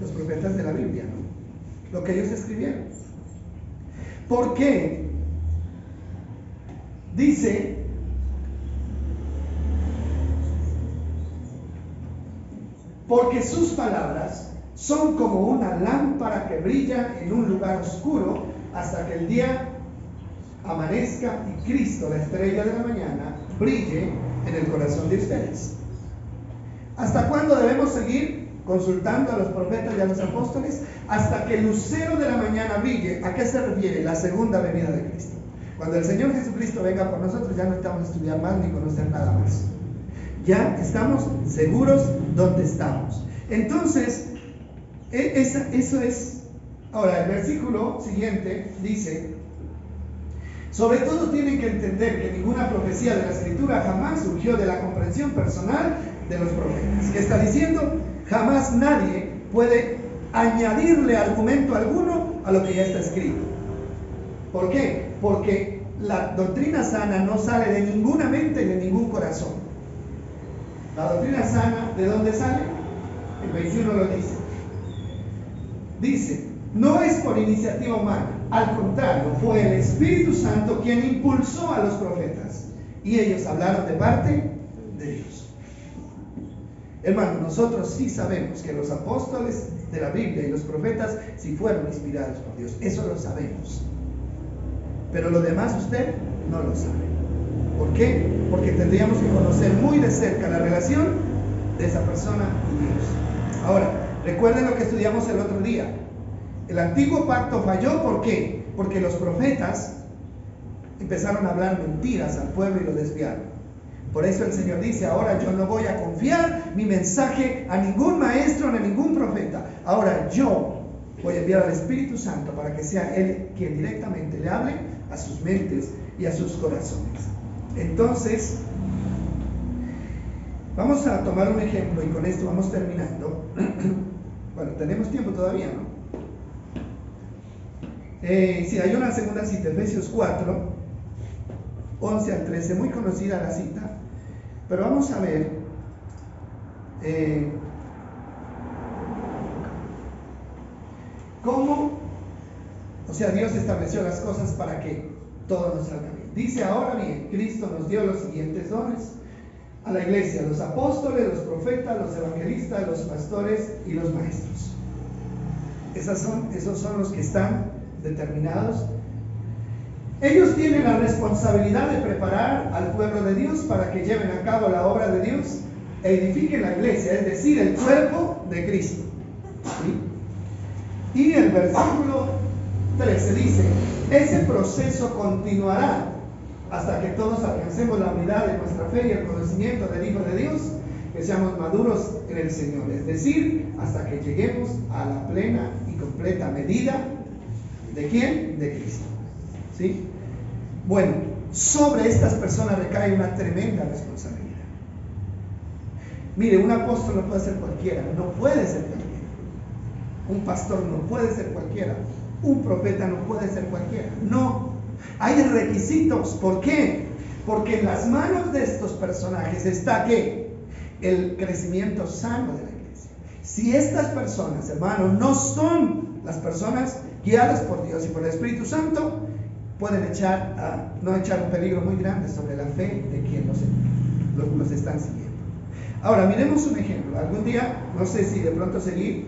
Los profetas de la Biblia, ¿no? Lo que ellos escribieron. ¿Por qué? Dice, porque sus palabras son como una lámpara que brilla en un lugar oscuro hasta que el día amanezca y Cristo, la estrella de la mañana, brille en el corazón de ustedes. ¿Hasta cuándo debemos seguir consultando a los profetas y a los apóstoles? Hasta que el lucero de la mañana brille. ¿A qué se refiere? La segunda venida de Cristo. Cuando el Señor Jesucristo venga por nosotros, ya no estamos a estudiar más ni conocer nada más. Ya estamos seguros donde estamos. Entonces, eso es. Ahora, el versículo siguiente dice: sobre todo tienen que entender que ninguna profecía de la Escritura jamás surgió de la comprensión personal de los profetas. ¿Qué está diciendo? Jamás nadie puede añadirle argumento alguno a lo que ya está escrito. ¿Por qué? Porque la doctrina sana no sale de ninguna mente y de ningún corazón. La doctrina sana, ¿de dónde sale? El 21 lo dice. Dice, no es por iniciativa humana, al contrario, fue el Espíritu Santo quien impulsó a los profetas y ellos hablaron de parte de Dios. Hermano, nosotros sí sabemos que los apóstoles de la Biblia y los profetas sí fueron inspirados por Dios, eso lo sabemos. Pero lo demás usted no lo sabe. ¿Por qué? Porque tendríamos que conocer muy de cerca la relación de esa persona y Dios. Ahora, recuerden lo que estudiamos el otro día. El antiguo pacto falló, ¿por qué? Porque los profetas empezaron a hablar mentiras al pueblo y lo desviaron. Por eso el Señor dice, ahora yo no voy a confiar mi mensaje a ningún maestro ni a ningún profeta. Ahora yo voy a enviar al Espíritu Santo para que sea Él quien directamente le hable a sus mentes y a sus corazones. Entonces, vamos a tomar un ejemplo y con esto vamos terminando. Bueno, tenemos tiempo todavía, ¿no? Sí, hay una segunda cita, Efesios 4, 11 al 13, muy conocida la cita, pero vamos a ver cómo, o sea, Dios estableció las cosas para que todo nos salga bien. Dice, ahora bien, Cristo nos dio los siguientes dones a la iglesia: los apóstoles, los profetas, los evangelistas, los pastores y los maestros. Esos son los que están determinados. Ellos tienen la responsabilidad de preparar al pueblo de Dios para que lleven a cabo la obra de Dios e edifiquen la iglesia, es decir, el cuerpo de Cristo. ¿Sí? Y el versículo 13 dice, ese proceso continuará hasta que todos alcancemos la unidad de nuestra fe y el conocimiento del Hijo de Dios, que seamos maduros en el Señor, es decir, hasta que lleguemos a la plena y completa medida ¿de quién? De Cristo. ¿Sí? Bueno, sobre estas personas recae una tremenda responsabilidad. Mire, un apóstol no puede ser cualquiera, no puede ser cualquiera. Un pastor no puede ser cualquiera. Un profeta no puede ser cualquiera. No, hay requisitos. ¿Por qué? Porque en las manos de estos personajes está ¿qué? El crecimiento sano de la iglesia. Si estas personas, hermanos, no son las personas guiadas por Dios y por el Espíritu Santo, pueden no echar un peligro muy grande sobre la fe de quien los están siguiendo. Ahora, miremos un ejemplo. Algún día, no sé si de pronto seguir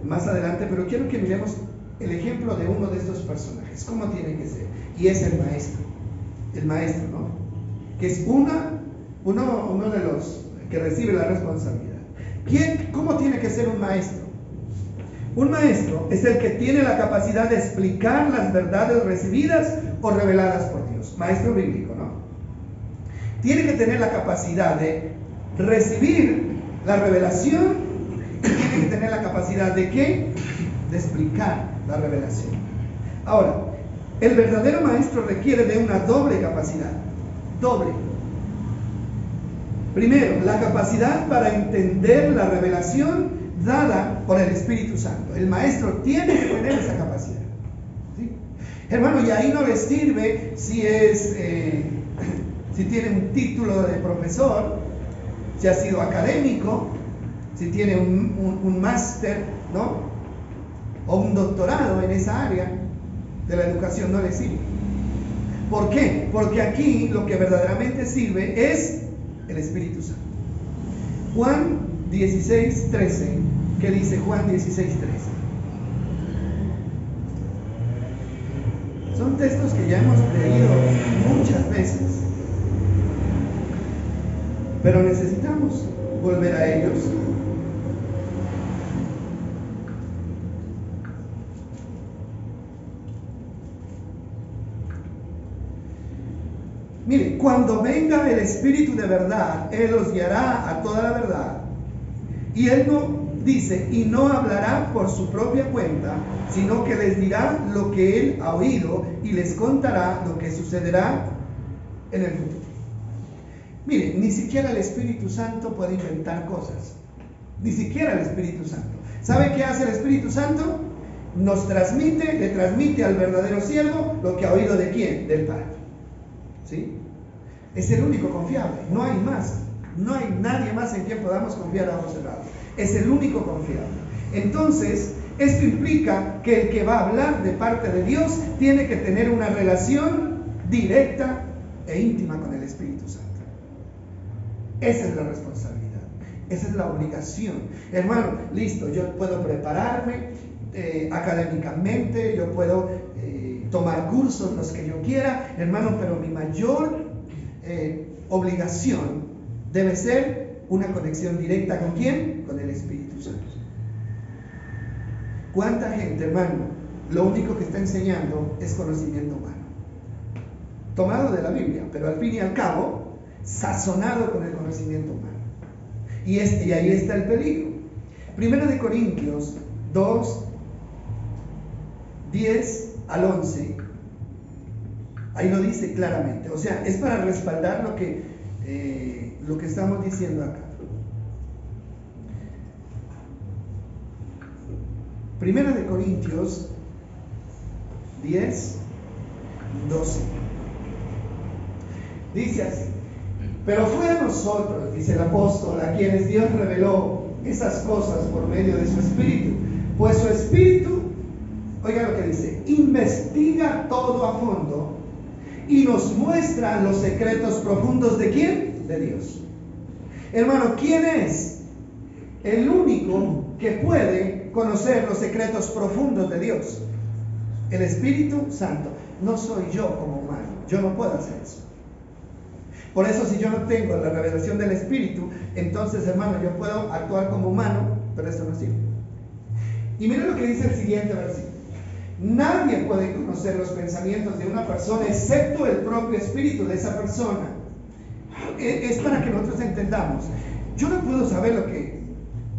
más adelante, pero quiero que miremos el ejemplo de uno de estos personajes, cómo tiene que ser, y es el maestro, ¿no? Que es uno de los que recibe la responsabilidad. ¿Cómo tiene que ser un maestro? Un maestro es el que tiene la capacidad de explicar las verdades recibidas o reveladas por Dios. Maestro bíblico, ¿no? Tiene que tener la capacidad de recibir la revelación y tiene que tener la capacidad de ¿qué? De explicar la revelación. Ahora, el verdadero maestro requiere de una doble capacidad. Doble. Primero, la capacidad para entender la revelación dada por el Espíritu Santo. El maestro tiene que tener esa capacidad. ¿Sí? Hermano, y ahí no le sirve si tiene un título de profesor, si ha sido académico, si tiene un máster, ¿no? O un doctorado en esa área de la educación, no le sirve. ¿Por qué? Porque aquí lo que verdaderamente sirve es el Espíritu Santo. Juan 16:13, ¿qué dice Juan 16:13? Son textos que ya hemos leído muchas veces, pero necesitamos volver a ellos. Mire, cuando venga el Espíritu de verdad, Él os guiará a toda la verdad. Y Él no hablará por su propia cuenta, sino que les dirá lo que Él ha oído y les contará lo que sucederá en el futuro. Mire, ni siquiera el Espíritu Santo puede inventar cosas. Ni siquiera el Espíritu Santo. ¿Sabe qué hace el Espíritu Santo? Le transmite al verdadero siervo lo que ha oído ¿de quién? Del Padre. ¿Sí? Es el único confiable, no hay más, no hay nadie más en quien podamos confiar a ojos cerrados, es el único confiable. Entonces, esto implica que el que va a hablar de parte de Dios tiene que tener una relación directa e íntima con el Espíritu Santo. Esa es la responsabilidad, esa es la obligación. Hermano, listo, yo puedo prepararme académicamente, yo puedo tomar cursos los que yo quiera, hermano, pero mi mayor obligación debe ser una conexión directa ¿con quién? Con el Espíritu Santo. ¿Cuánta gente, hermano, lo único que está enseñando es conocimiento humano? tomado de la Biblia, pero al fin y al cabo, sazonado con el conocimiento humano. Y ahí está el peligro. 1 Corintios 2, 10 al 11, ahí lo dice claramente. O sea, es para respaldar lo que estamos diciendo acá. 1 Corintios 10, 12. Dice así: pero fue a nosotros, dice el apóstol, a quienes Dios reveló esas cosas por medio de su Espíritu. Pues su Espíritu, oiga lo que dice, investiga todo a fondo y nos muestra los secretos profundos ¿de quién? De Dios. Hermano, ¿quién es el único que puede conocer los secretos profundos de Dios? El Espíritu Santo. No soy yo como humano, yo no puedo hacer eso. Por eso, si yo no tengo la revelación del Espíritu, entonces, hermano, yo puedo actuar como humano, pero esto no sirve. Y mira lo que dice el siguiente versículo: nadie puede conocer los pensamientos de una persona excepto el propio espíritu de esa persona. Es para que nosotros entendamos. Yo no puedo saber lo que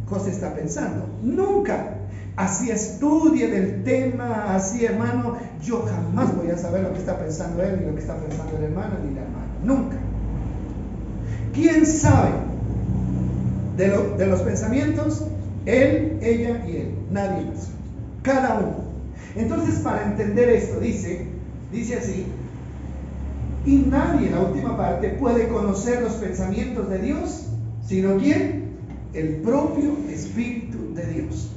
José está pensando, nunca. Así estudie del tema, así, hermano, yo jamás voy a saber lo que está pensando él, ni lo que está pensando el hermano, ni la hermana, nunca. ¿Quién sabe de los pensamientos? Él, ella y él, nadie más, cada uno. Entonces, para entender esto, dice así: y nadie, la última parte, puede conocer los pensamientos de Dios, sino ¿quién? El propio Espíritu de Dios.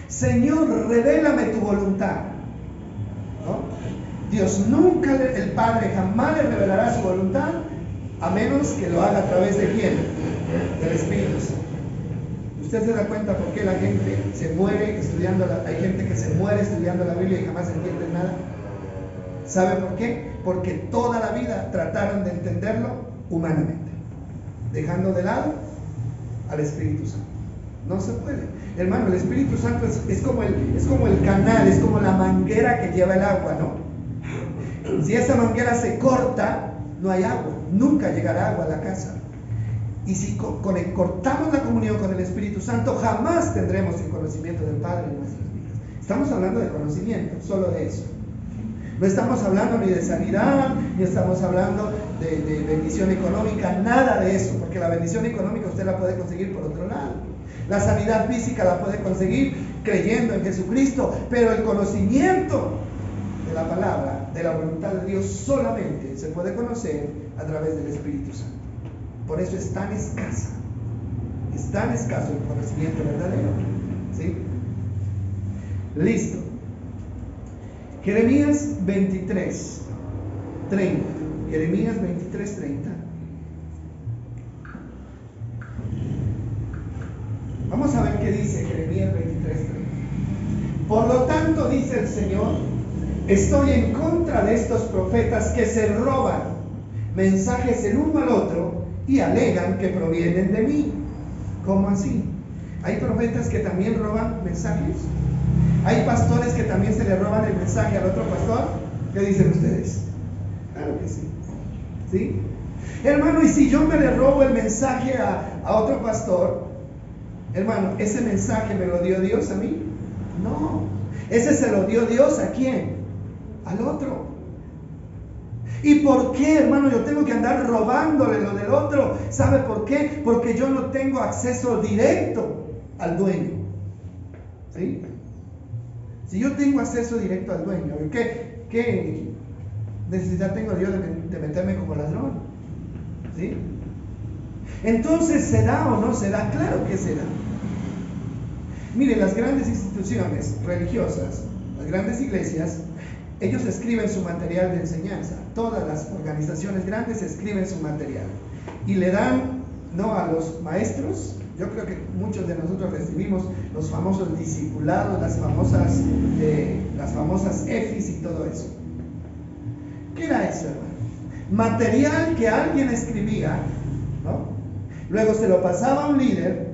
Señor, revélame tu voluntad, ¿no? Dios nunca, el Padre jamás le revelará su voluntad, a menos que lo haga a través de ¿quién? Del Espíritu Santo. ¿Usted se da cuenta por qué la gente se muere estudiando hay gente que se muere estudiando la Biblia y jamás entiende nada? ¿Sabe por qué? Porque toda la vida trataron de entenderlo humanamente, dejando de lado al Espíritu Santo. No se puede. Hermano, el Espíritu Santo es como el canal, es como la manguera que lleva el agua, ¿no? Si esa manguera se corta, no hay agua, nunca llegará agua a la casa. Y si cortamos la comunión con el Espíritu Santo, jamás tendremos el conocimiento del Padre en nuestras vidas. Estamos hablando de conocimiento, solo de eso. No estamos hablando ni de sanidad, ni estamos hablando de bendición económica, nada de eso, porque la bendición económica usted la puede conseguir por otro lado. La sanidad física la puede conseguir creyendo en Jesucristo, pero el conocimiento de la palabra, de la voluntad de Dios, solamente se puede conocer a través del Espíritu Santo. Por eso es tan escaso el conocimiento verdadero, ¿sí? Listo. Jeremías 23, 30. Jeremías 23, 30. Vamos a ver qué dice Jeremías 23, 30. Por lo tanto, dice el Señor, estoy en contra de estos profetas que se roban mensajes el uno al otro y alegan que provienen de mí. ¿Cómo así? ¿Hay profetas que también roban mensajes? ¿Hay pastores que también se le roban el mensaje al otro pastor? ¿Qué dicen ustedes? Claro que sí. ¿Sí? Hermano, y si yo me le robo el mensaje a otro pastor, hermano, ¿ese mensaje me lo dio Dios a mí? No. Ese se lo dio Dios ¿a quién? Al otro. ¿Y por qué, hermano, yo tengo que andar robándole lo del otro? ¿Sabe por qué? Porque yo no tengo acceso directo al dueño. ¿Sí? Si yo tengo acceso directo al dueño, ¿qué necesidad tengo yo de meterme como ladrón? ¿Sí? Entonces, ¿se da o no se da? Claro que se da. Mire, las grandes instituciones religiosas, las grandes iglesias, ellos escriben su material de enseñanza. Todas las organizaciones grandes escriben su material y le dan, ¿no?, a los maestros. Yo creo que muchos de nosotros recibimos los famosos discipulados, las famosas EFIs y todo eso. ¿Qué era eso, hermano? Material que alguien escribía, ¿no? Luego se lo pasaba a un líder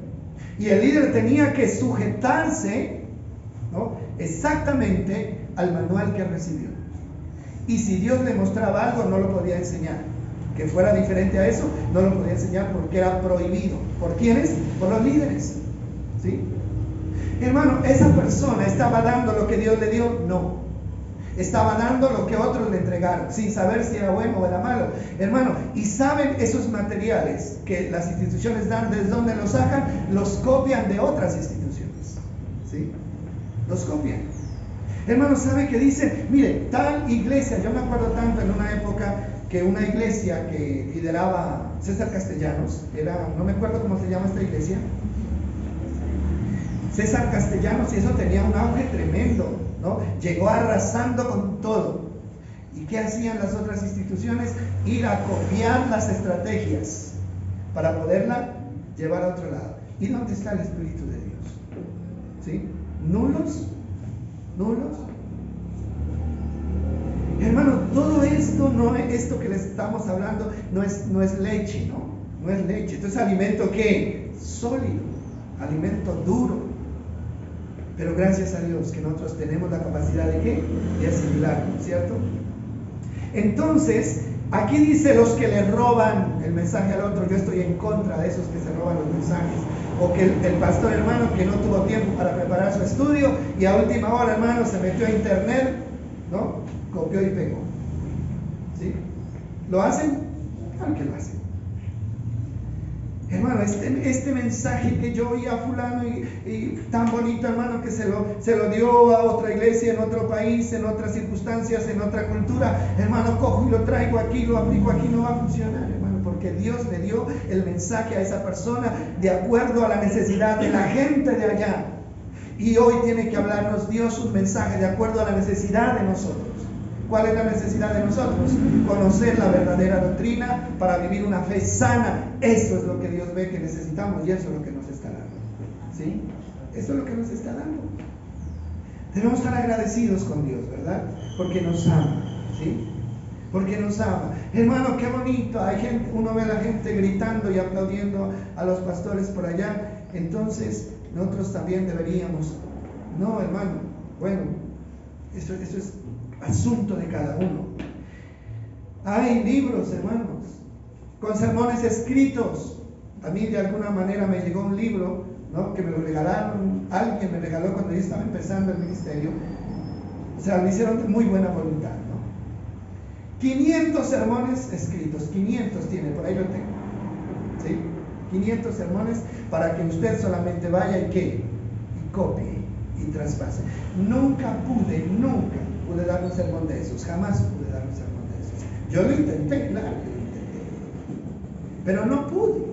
y el líder tenía que sujetarse, ¿no?, exactamente al manual que recibió. Y si Dios le mostraba algo, no lo podía enseñar. Que fuera diferente a eso, no lo podía enseñar porque era prohibido. ¿Por quiénes? Por los líderes. ¿Sí? Hermano, ¿esa persona estaba dando lo que Dios le dio? No. Estaba dando lo que otros le entregaron, sin saber si era bueno o era malo. Hermano, ¿y saben esos materiales que las instituciones dan? ¿Desde dónde los sacan? Los copian de otras instituciones. ¿Sí? Los copian. Hermano, ¿sabe qué dicen? Mire, tal iglesia, yo me acuerdo tanto en una época que una iglesia que lideraba César Castellanos, no me acuerdo cómo se llama esta iglesia, César Castellanos, y eso tenía un auge tremendo, ¿no? Llegó arrasando con todo. ¿Y qué hacían las otras instituciones? Ir a copiar las estrategias para poderla llevar a otro lado. ¿Y dónde está el Espíritu de Dios? ¿Sí? ¿Nulos? ¿Nulos? Hermano, todo esto, esto que les estamos hablando, no es leche, ¿no? No es leche. Esto es alimento ¿qué? Sólido, alimento duro. Pero gracias a Dios que nosotros tenemos la capacidad de ¿qué? De asimilarlo, ¿cierto? Entonces, aquí dice los que le roban el mensaje al otro. Yo estoy en contra de esos que se roban los mensajes. O que el pastor hermano que no tuvo tiempo para preparar su estudio y a última hora, hermano, se metió a internet, ¿no? Copió y pegó. ¿Sí? ¿Lo hacen? Claro que lo hacen. Hermano, este mensaje que yo oí a fulano y tan bonito, hermano, que se lo dio a otra iglesia, en otro país, en otras circunstancias, en otra cultura, hermano, cojo y lo traigo aquí, lo aplico aquí, no va a funcionar, hermano, porque Dios le dio el mensaje a esa persona de acuerdo a la necesidad de la gente de allá. Y hoy tiene que hablarnos Dios un mensaje de acuerdo a la necesidad de nosotros. ¿Cuál es la necesidad de nosotros? Conocer la verdadera doctrina para vivir una fe sana. Eso es lo que Dios ve que necesitamos y eso es lo que nos está dando. ¿Sí? Eso es lo que nos está dando. Debemos estar agradecidos con Dios, ¿verdad? Porque nos ama. ¿Sí? Porque nos ama. Hermano, qué bonito. Hay gente, uno ve a la gente gritando y aplaudiendo a los pastores por allá. Entonces, nosotros también deberíamos. No, hermano. Bueno, eso es asunto de cada uno. Hay libros, hermanos, con sermones escritos. A mí de alguna manera me llegó un libro, ¿no? Que me lo regalaron, alguien me regaló cuando yo estaba empezando el ministerio. O sea, lo hicieron de muy buena voluntad, ¿no? 500 sermones escritos, 500 tiene, por ahí lo tengo, ¿sí? 500 sermones para que usted solamente vaya y ¿qué? Y copie y traspase. Nunca pude dar un sermón de esos, jamás pude dar un sermón de esos. Yo lo intenté, claro que lo intenté, pero no pude.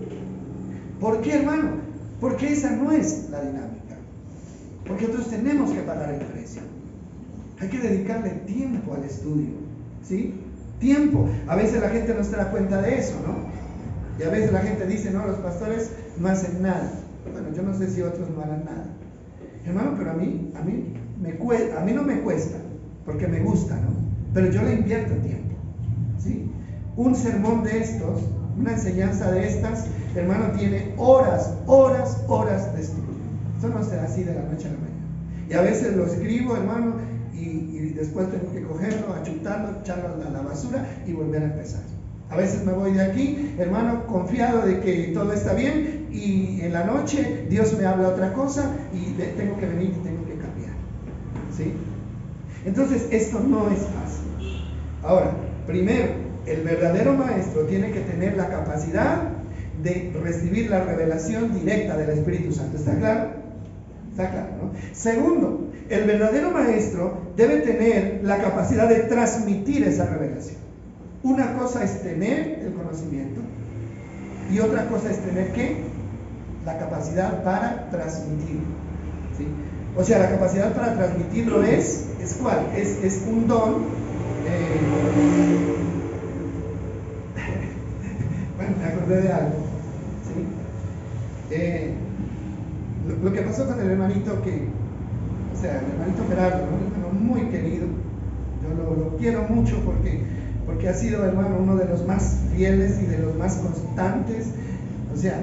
¿Por qué, hermano? Porque esa no es la dinámica. Porque nosotros tenemos que pagar el precio. Hay que dedicarle tiempo al estudio, ¿sí? Tiempo. A veces la gente no se da cuenta de eso, ¿no? Y a veces la gente dice, no, los pastores no hacen nada. Bueno, yo no sé si otros no harán nada. Hermano, pero a mí no me cuesta, porque me gusta, ¿no? Pero yo le invierto tiempo, ¿sí? Un sermón de estos, una enseñanza de estas, hermano, tiene horas de estudio. Eso no se da así de la noche a la mañana. Y a veces lo escribo, hermano, y después tengo que cogerlo, achutarlo, echarlo a la basura y volver a empezar. A veces me voy de aquí, hermano, confiado de que todo está bien, y en la noche Dios me habla otra cosa y tengo que venir y tengo que cambiar, ¿sí? Entonces, esto no es fácil. Ahora, primero, el verdadero maestro tiene que tener la capacidad de recibir la revelación directa del Espíritu Santo. ¿Está claro? Está claro, ¿no? Segundo, el verdadero maestro debe tener la capacidad de transmitir esa revelación. Una cosa es tener el conocimiento y otra cosa es tener ¿qué? La capacidad para transmitirlo, ¿sí? O sea, la capacidad para transmitirlo es ¿cuál? Es un don. Bueno, me acordé de algo, ¿sí? Lo que pasó con el hermanito el hermanito Gerardo, ¿no? Un hermano muy querido. Yo lo quiero mucho porque ha sido, hermano, uno de los más fieles y de los más constantes. O sea,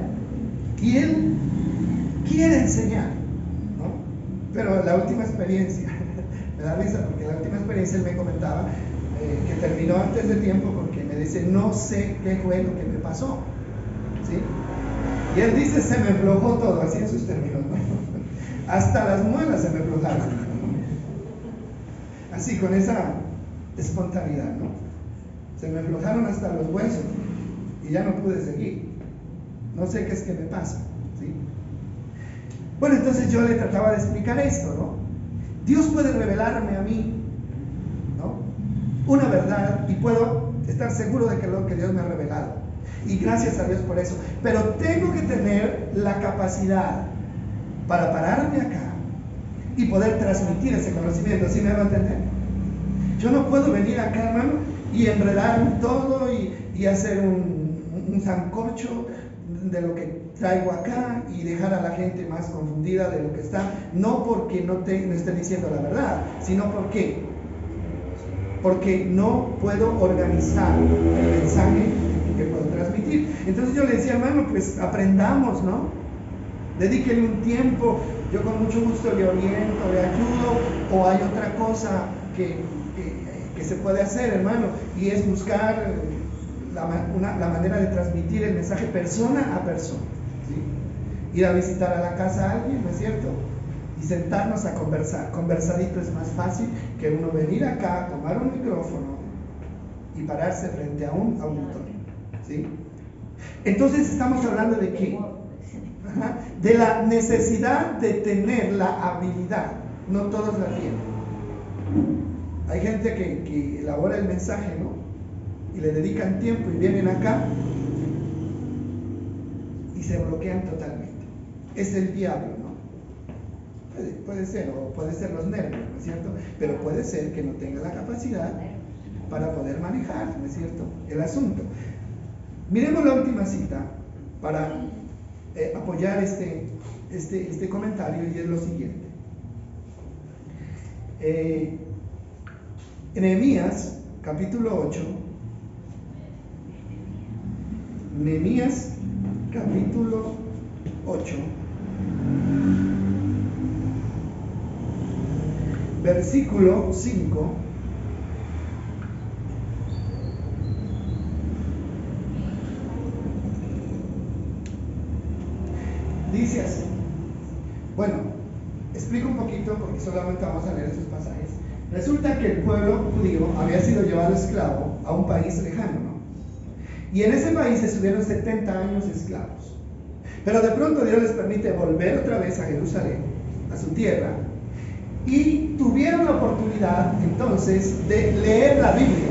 y él quiere enseñar, ¿no? Pero la última experiencia, me da risa porque la última experiencia él me comentaba, que terminó antes de tiempo porque me dice, no sé qué fue lo que me pasó. ¿Sí? Y él dice, se me aflojó todo, así en sus términos, ¿no? Hasta las muelas se me aflojaron. Así, con esa espontaneidad, ¿no? Se me aflojaron hasta los huesos y ya no pude seguir. No sé qué es que me pasa, ¿sí? Bueno, entonces yo le trataba de explicar esto, ¿no? Dios puede revelarme a mí, ¿no?, una verdad, y puedo estar seguro de que lo que Dios me ha revelado. Y gracias a Dios por eso. Pero tengo que tener la capacidad para pararme acá y poder transmitir ese conocimiento. ¿Sí me va a entender? Yo no puedo venir acá, hermano, y enredarme todo y hacer un sancocho de lo que traigo acá y dejar a la gente más confundida de lo que está. No porque no esté diciendo la verdad, sino porque no puedo organizar el mensaje que puedo transmitir. Entonces yo le decía, hermano, pues aprendamos, ¿no? Dedíquele un tiempo, yo con mucho gusto le oriento, le ayudo, o hay otra cosa que se puede hacer, hermano, y es buscar la manera de transmitir el mensaje persona a persona, ¿sí? Ir a visitar a la casa a alguien, ¿no es cierto?, y sentarnos a conversar. Conversadito es más fácil que uno venir acá, tomar un micrófono y pararse frente a un auditorio, ¿sí? Entonces estamos hablando de qué? De la necesidad de tener la habilidad. No todos la tienen. Hay gente que elabora el mensaje, ¿no?, y le dedican tiempo y vienen acá y se bloquean totalmente. Es el diablo, ¿no? Puede ser, o puede ser los nervios, ¿no es cierto? Pero puede ser que no tenga la capacidad para poder manejar, ¿no es cierto?, el asunto. Miremos la última cita para apoyar este comentario, y es lo siguiente. Nehemías capítulo 8. Nehemías capítulo 8, versículo 5. Dice así. Bueno, explico un poquito porque solamente vamos a leer esos pasajes. Resulta que el pueblo judío había sido llevado esclavo a un país lejano, ¿no? Y en ese país estuvieron 70 años esclavos. Pero de pronto Dios les permite volver otra vez a Jerusalén, a su tierra, y tuvieron la oportunidad entonces de leer la Biblia,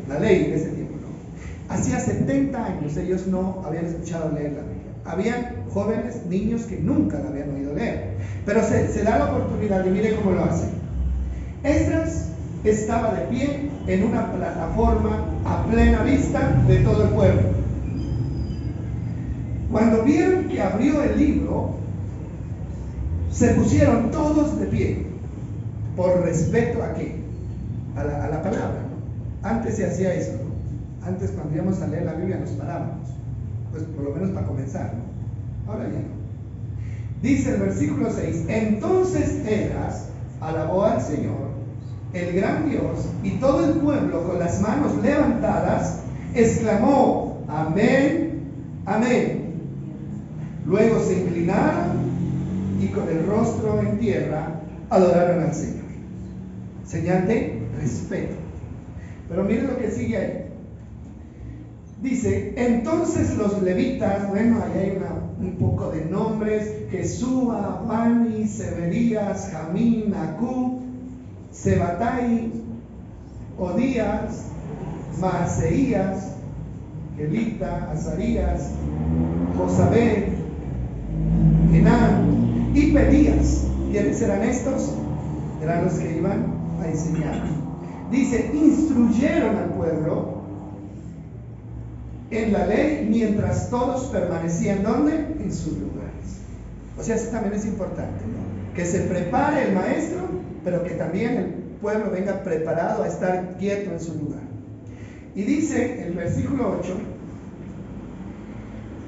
la ley de ese tiempo, ¿no? Hacía 70 años ellos no habían escuchado leer la Biblia. Habían jóvenes, niños que nunca la habían oído leer, pero se da la oportunidad y mire cómo lo hacen. Esdras estaba de pie en una plataforma a plena vista de todo el pueblo. Cuando vieron que abrió el libro, se pusieron todos de pie, por respeto a qué, a la palabra, ¿no? Antes se hacía eso, ¿no? Antes cuando íbamos a leer la Biblia nos parábamos, pues por lo menos para comenzar, ¿no? Ahora ya no. Dice el versículo 6, entonces Esdras alabó al Señor, el gran Dios, y todo el pueblo con las manos levantadas exclamó, amén, amén. Luego se inclinaron y con el rostro en tierra adoraron al Señor. Señal de respeto. Pero miren lo que sigue ahí. Dice, entonces los levitas, bueno, ahí hay un poco de nombres: Jesúa, Bani, Severías, Jamín, Acú, Sebatai, Odías, Maaseías, Gelita, Azarías, Josabed, Enán y Pedías. ¿Quiénes eran estos? Eran los que iban a enseñar. Dice, instruyeron al pueblo en la ley mientras todos permanecían, ¿dónde? En sus lugares. O sea, eso también es importante, ¿no? Que se prepare el maestro, pero que también el pueblo venga preparado a estar quieto en su lugar. Y dice el versículo 8,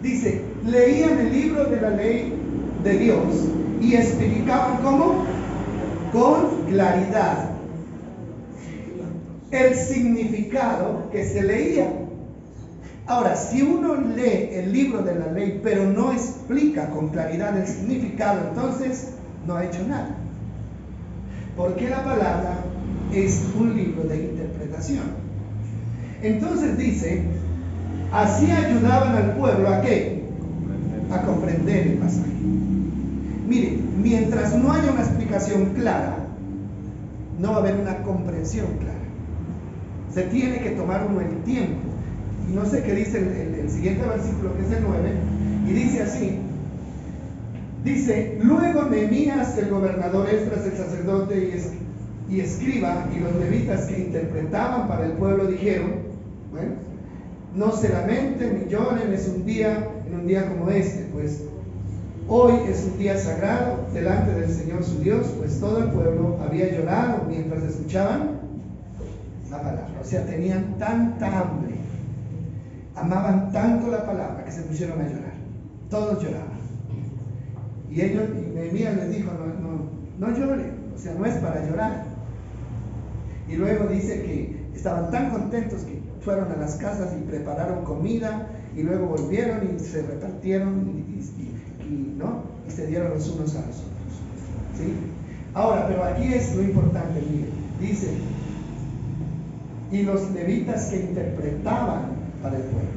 dice, leían el libro de la ley de Dios y explicaban cómo, con claridad. el significado que se leía. Ahora, si uno lee el libro de la ley, pero no explica con claridad el significado, entonces no ha hecho nada. Porque la palabra es un libro de interpretación. Entonces dice, así ayudaban al pueblo ¿a qué? A comprender el pasaje. Mire, mientras no haya una explicación clara, no va a haber una comprensión clara. Se tiene que tomar uno el tiempo. Y no sé qué dice el siguiente versículo, que es el 9, y dice así. Dice, luego Nehemías, el gobernador, Esdras, el sacerdote y escriba, y los levitas que interpretaban para el pueblo dijeron, bueno, no se lamenten ni lloren en un día como este, pues hoy es un día sagrado delante del Señor su Dios, pues todo el pueblo había llorado mientras escuchaban la palabra. O sea, tenían tanta hambre, amaban tanto la palabra que se pusieron a llorar. Todos lloraban. Y Nehemías les dijo, no lloren, o sea, no es para llorar. Y luego dice que estaban tan contentos que fueron a las casas y prepararon comida, y luego volvieron y se repartieron y se dieron los unos a los otros. ¿Sí? Ahora, pero aquí es lo importante, mire, dice, y los levitas que interpretaban para el pueblo.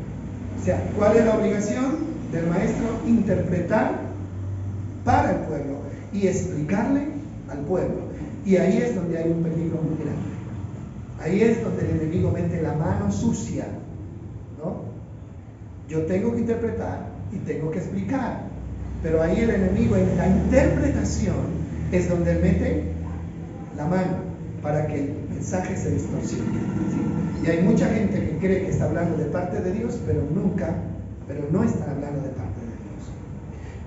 O sea, ¿cuál es la obligación del maestro? Interpretar para el pueblo y explicarle al pueblo. Y ahí es donde hay un peligro muy grande. Ahí es donde el enemigo mete la mano sucia, ¿no? Yo tengo que interpretar y tengo que explicar, pero ahí el enemigo en la interpretación es donde él mete la mano para que el mensaje se distorsione, ¿sí? Y hay mucha gente que cree que está hablando de parte de Dios, pero no están hablando de parte de Dios.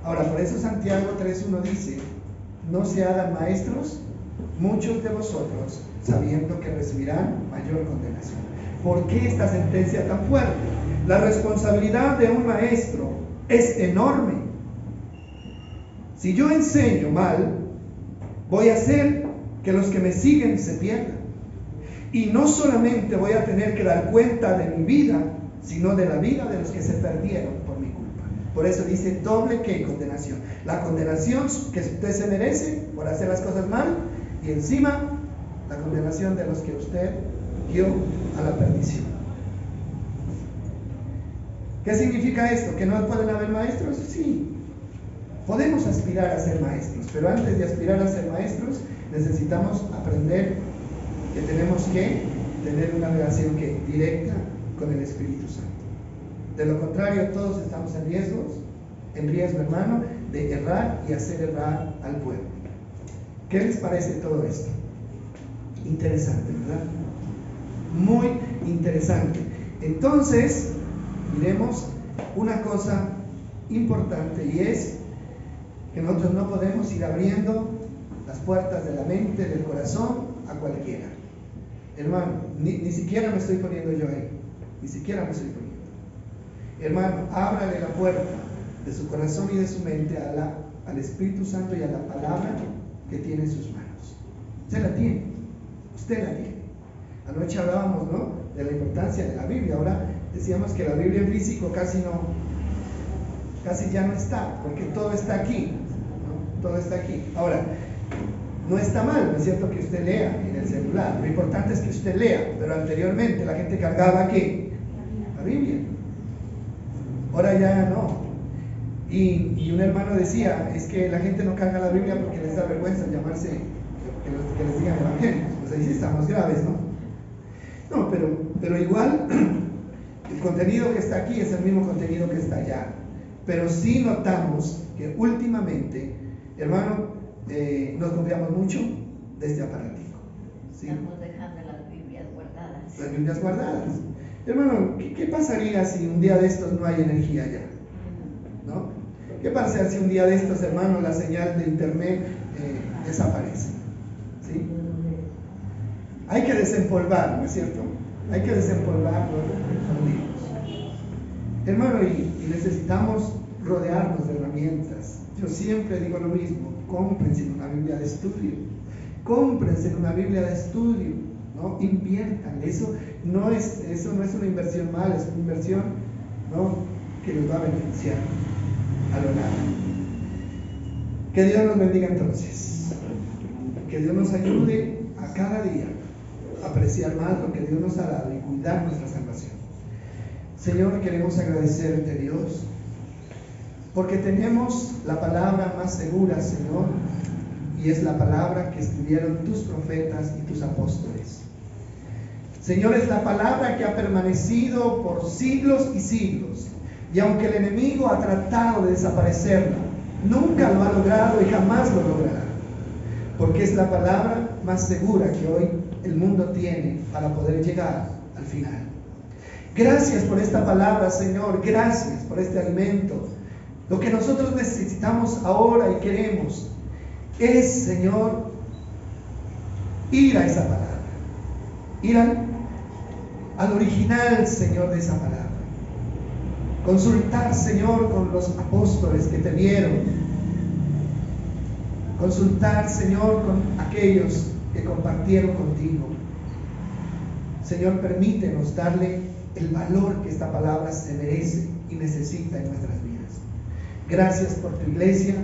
Ahora, por eso Santiago 3:1 dice, no se hagan maestros muchos de vosotros, sabiendo que recibirán mayor condenación. ¿Por qué esta sentencia tan fuerte? La responsabilidad de un maestro es enorme. Si yo enseño mal, voy a hacer que los que me siguen se pierdan. Y no solamente voy a tener que dar cuenta de mi vida, sino de la vida de los que se perdieron por mi culpa. Por eso dice doble que condenación. La condenación que usted se merece por hacer las cosas mal, y encima la condenación de los que usted guió a la perdición. ¿Qué significa esto? ¿Que no pueden haber maestros? Sí, podemos aspirar a ser maestros, pero antes de aspirar a ser maestros necesitamos aprender que tenemos que tener una relación directa con el Espíritu Santo. De lo contrario, todos estamos en riesgo, hermano, de errar y hacer errar al pueblo. ¿Qué les parece todo esto? Interesante, ¿verdad? Muy interesante. Entonces, miremos una cosa importante, y es que nosotros no podemos ir abriendo las puertas de la mente, del corazón a cualquiera. Hermano, ni siquiera me estoy poniendo yo ahí, ni siquiera me estoy poniendo. Hermano, ábrale la puerta de su corazón y de su mente al Espíritu Santo y a la palabra que tiene en sus manos. Usted la tiene, usted la tiene. Anoche hablábamos, ¿no?, de la importancia de la Biblia. Ahora decíamos que la Biblia en físico casi ya no está, porque todo está aquí, ¿no? Todo está aquí. Ahora, no está mal, ¿no es cierto?, que usted lea en el celular. Lo importante es que usted lea, pero anteriormente la gente cargaba ¿qué? La Biblia. Ahora ya no. Y un hermano decía, es que la gente no carga la Biblia porque les da vergüenza llamarse, que les digan evangélicos. Pues ahí sí estamos graves, ¿no? No, pero igual el contenido que está aquí es el mismo contenido que está allá. Pero sí notamos que últimamente, hermano, nos confiamos mucho de este aparatico, ¿sí? Estamos dejando las Biblias guardadas. Las Biblias guardadas. Hermano, ¿qué pasaría si un día de estos no hay energía ya? ¿No? ¿Qué pasa si un día de estos, hermano, la señal de internet desaparece? ¿Sí? Hay que desempolvar, ¿no es cierto? Hay que desempolvar los libros. Hermano, y necesitamos rodearnos de herramientas. Yo siempre digo lo mismo, cómprense una Biblia de estudio. Cómprense una Biblia de estudio, ¿no? Inviertan. Eso no es una inversión mala, es una inversión, ¿no?, que los va a beneficiar a lo largo. Que Dios nos bendiga entonces. Que Dios nos ayude a cada día a apreciar más lo que Dios nos ha dado y cuidar nuestra salvación. Señor, queremos agradecerte, Dios, porque tenemos la palabra más segura, Señor, y es la palabra que escribieron tus profetas y tus apóstoles. Señor, es la palabra que ha permanecido por siglos y siglos, y aunque el enemigo ha tratado de desaparecerla, nunca lo ha logrado y jamás lo logrará, porque es la palabra más segura que hoy el mundo tiene para poder llegar al final. Gracias por esta palabra, Señor, gracias por este alimento. Lo que nosotros necesitamos ahora y queremos es, Señor, ir a esa palabra, ir al original, Señor, de esa palabra. Consultar, Señor, con los apóstoles que te vieron. Consultar, Señor, con aquellos que compartieron contigo. Señor, permítenos darle el valor que esta palabra se merece y necesita en nuestras vidas. Gracias por tu iglesia,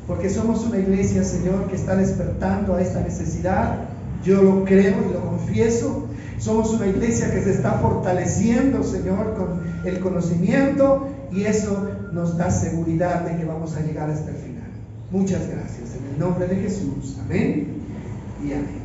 porque somos una iglesia, Señor, que está despertando a esta necesidad. Yo lo creo y lo confieso. Somos una iglesia que se está fortaleciendo, Señor, con el conocimiento, y eso nos da seguridad de que vamos a llegar hasta el final. Muchas gracias. En el nombre de Jesús. Amén y amén.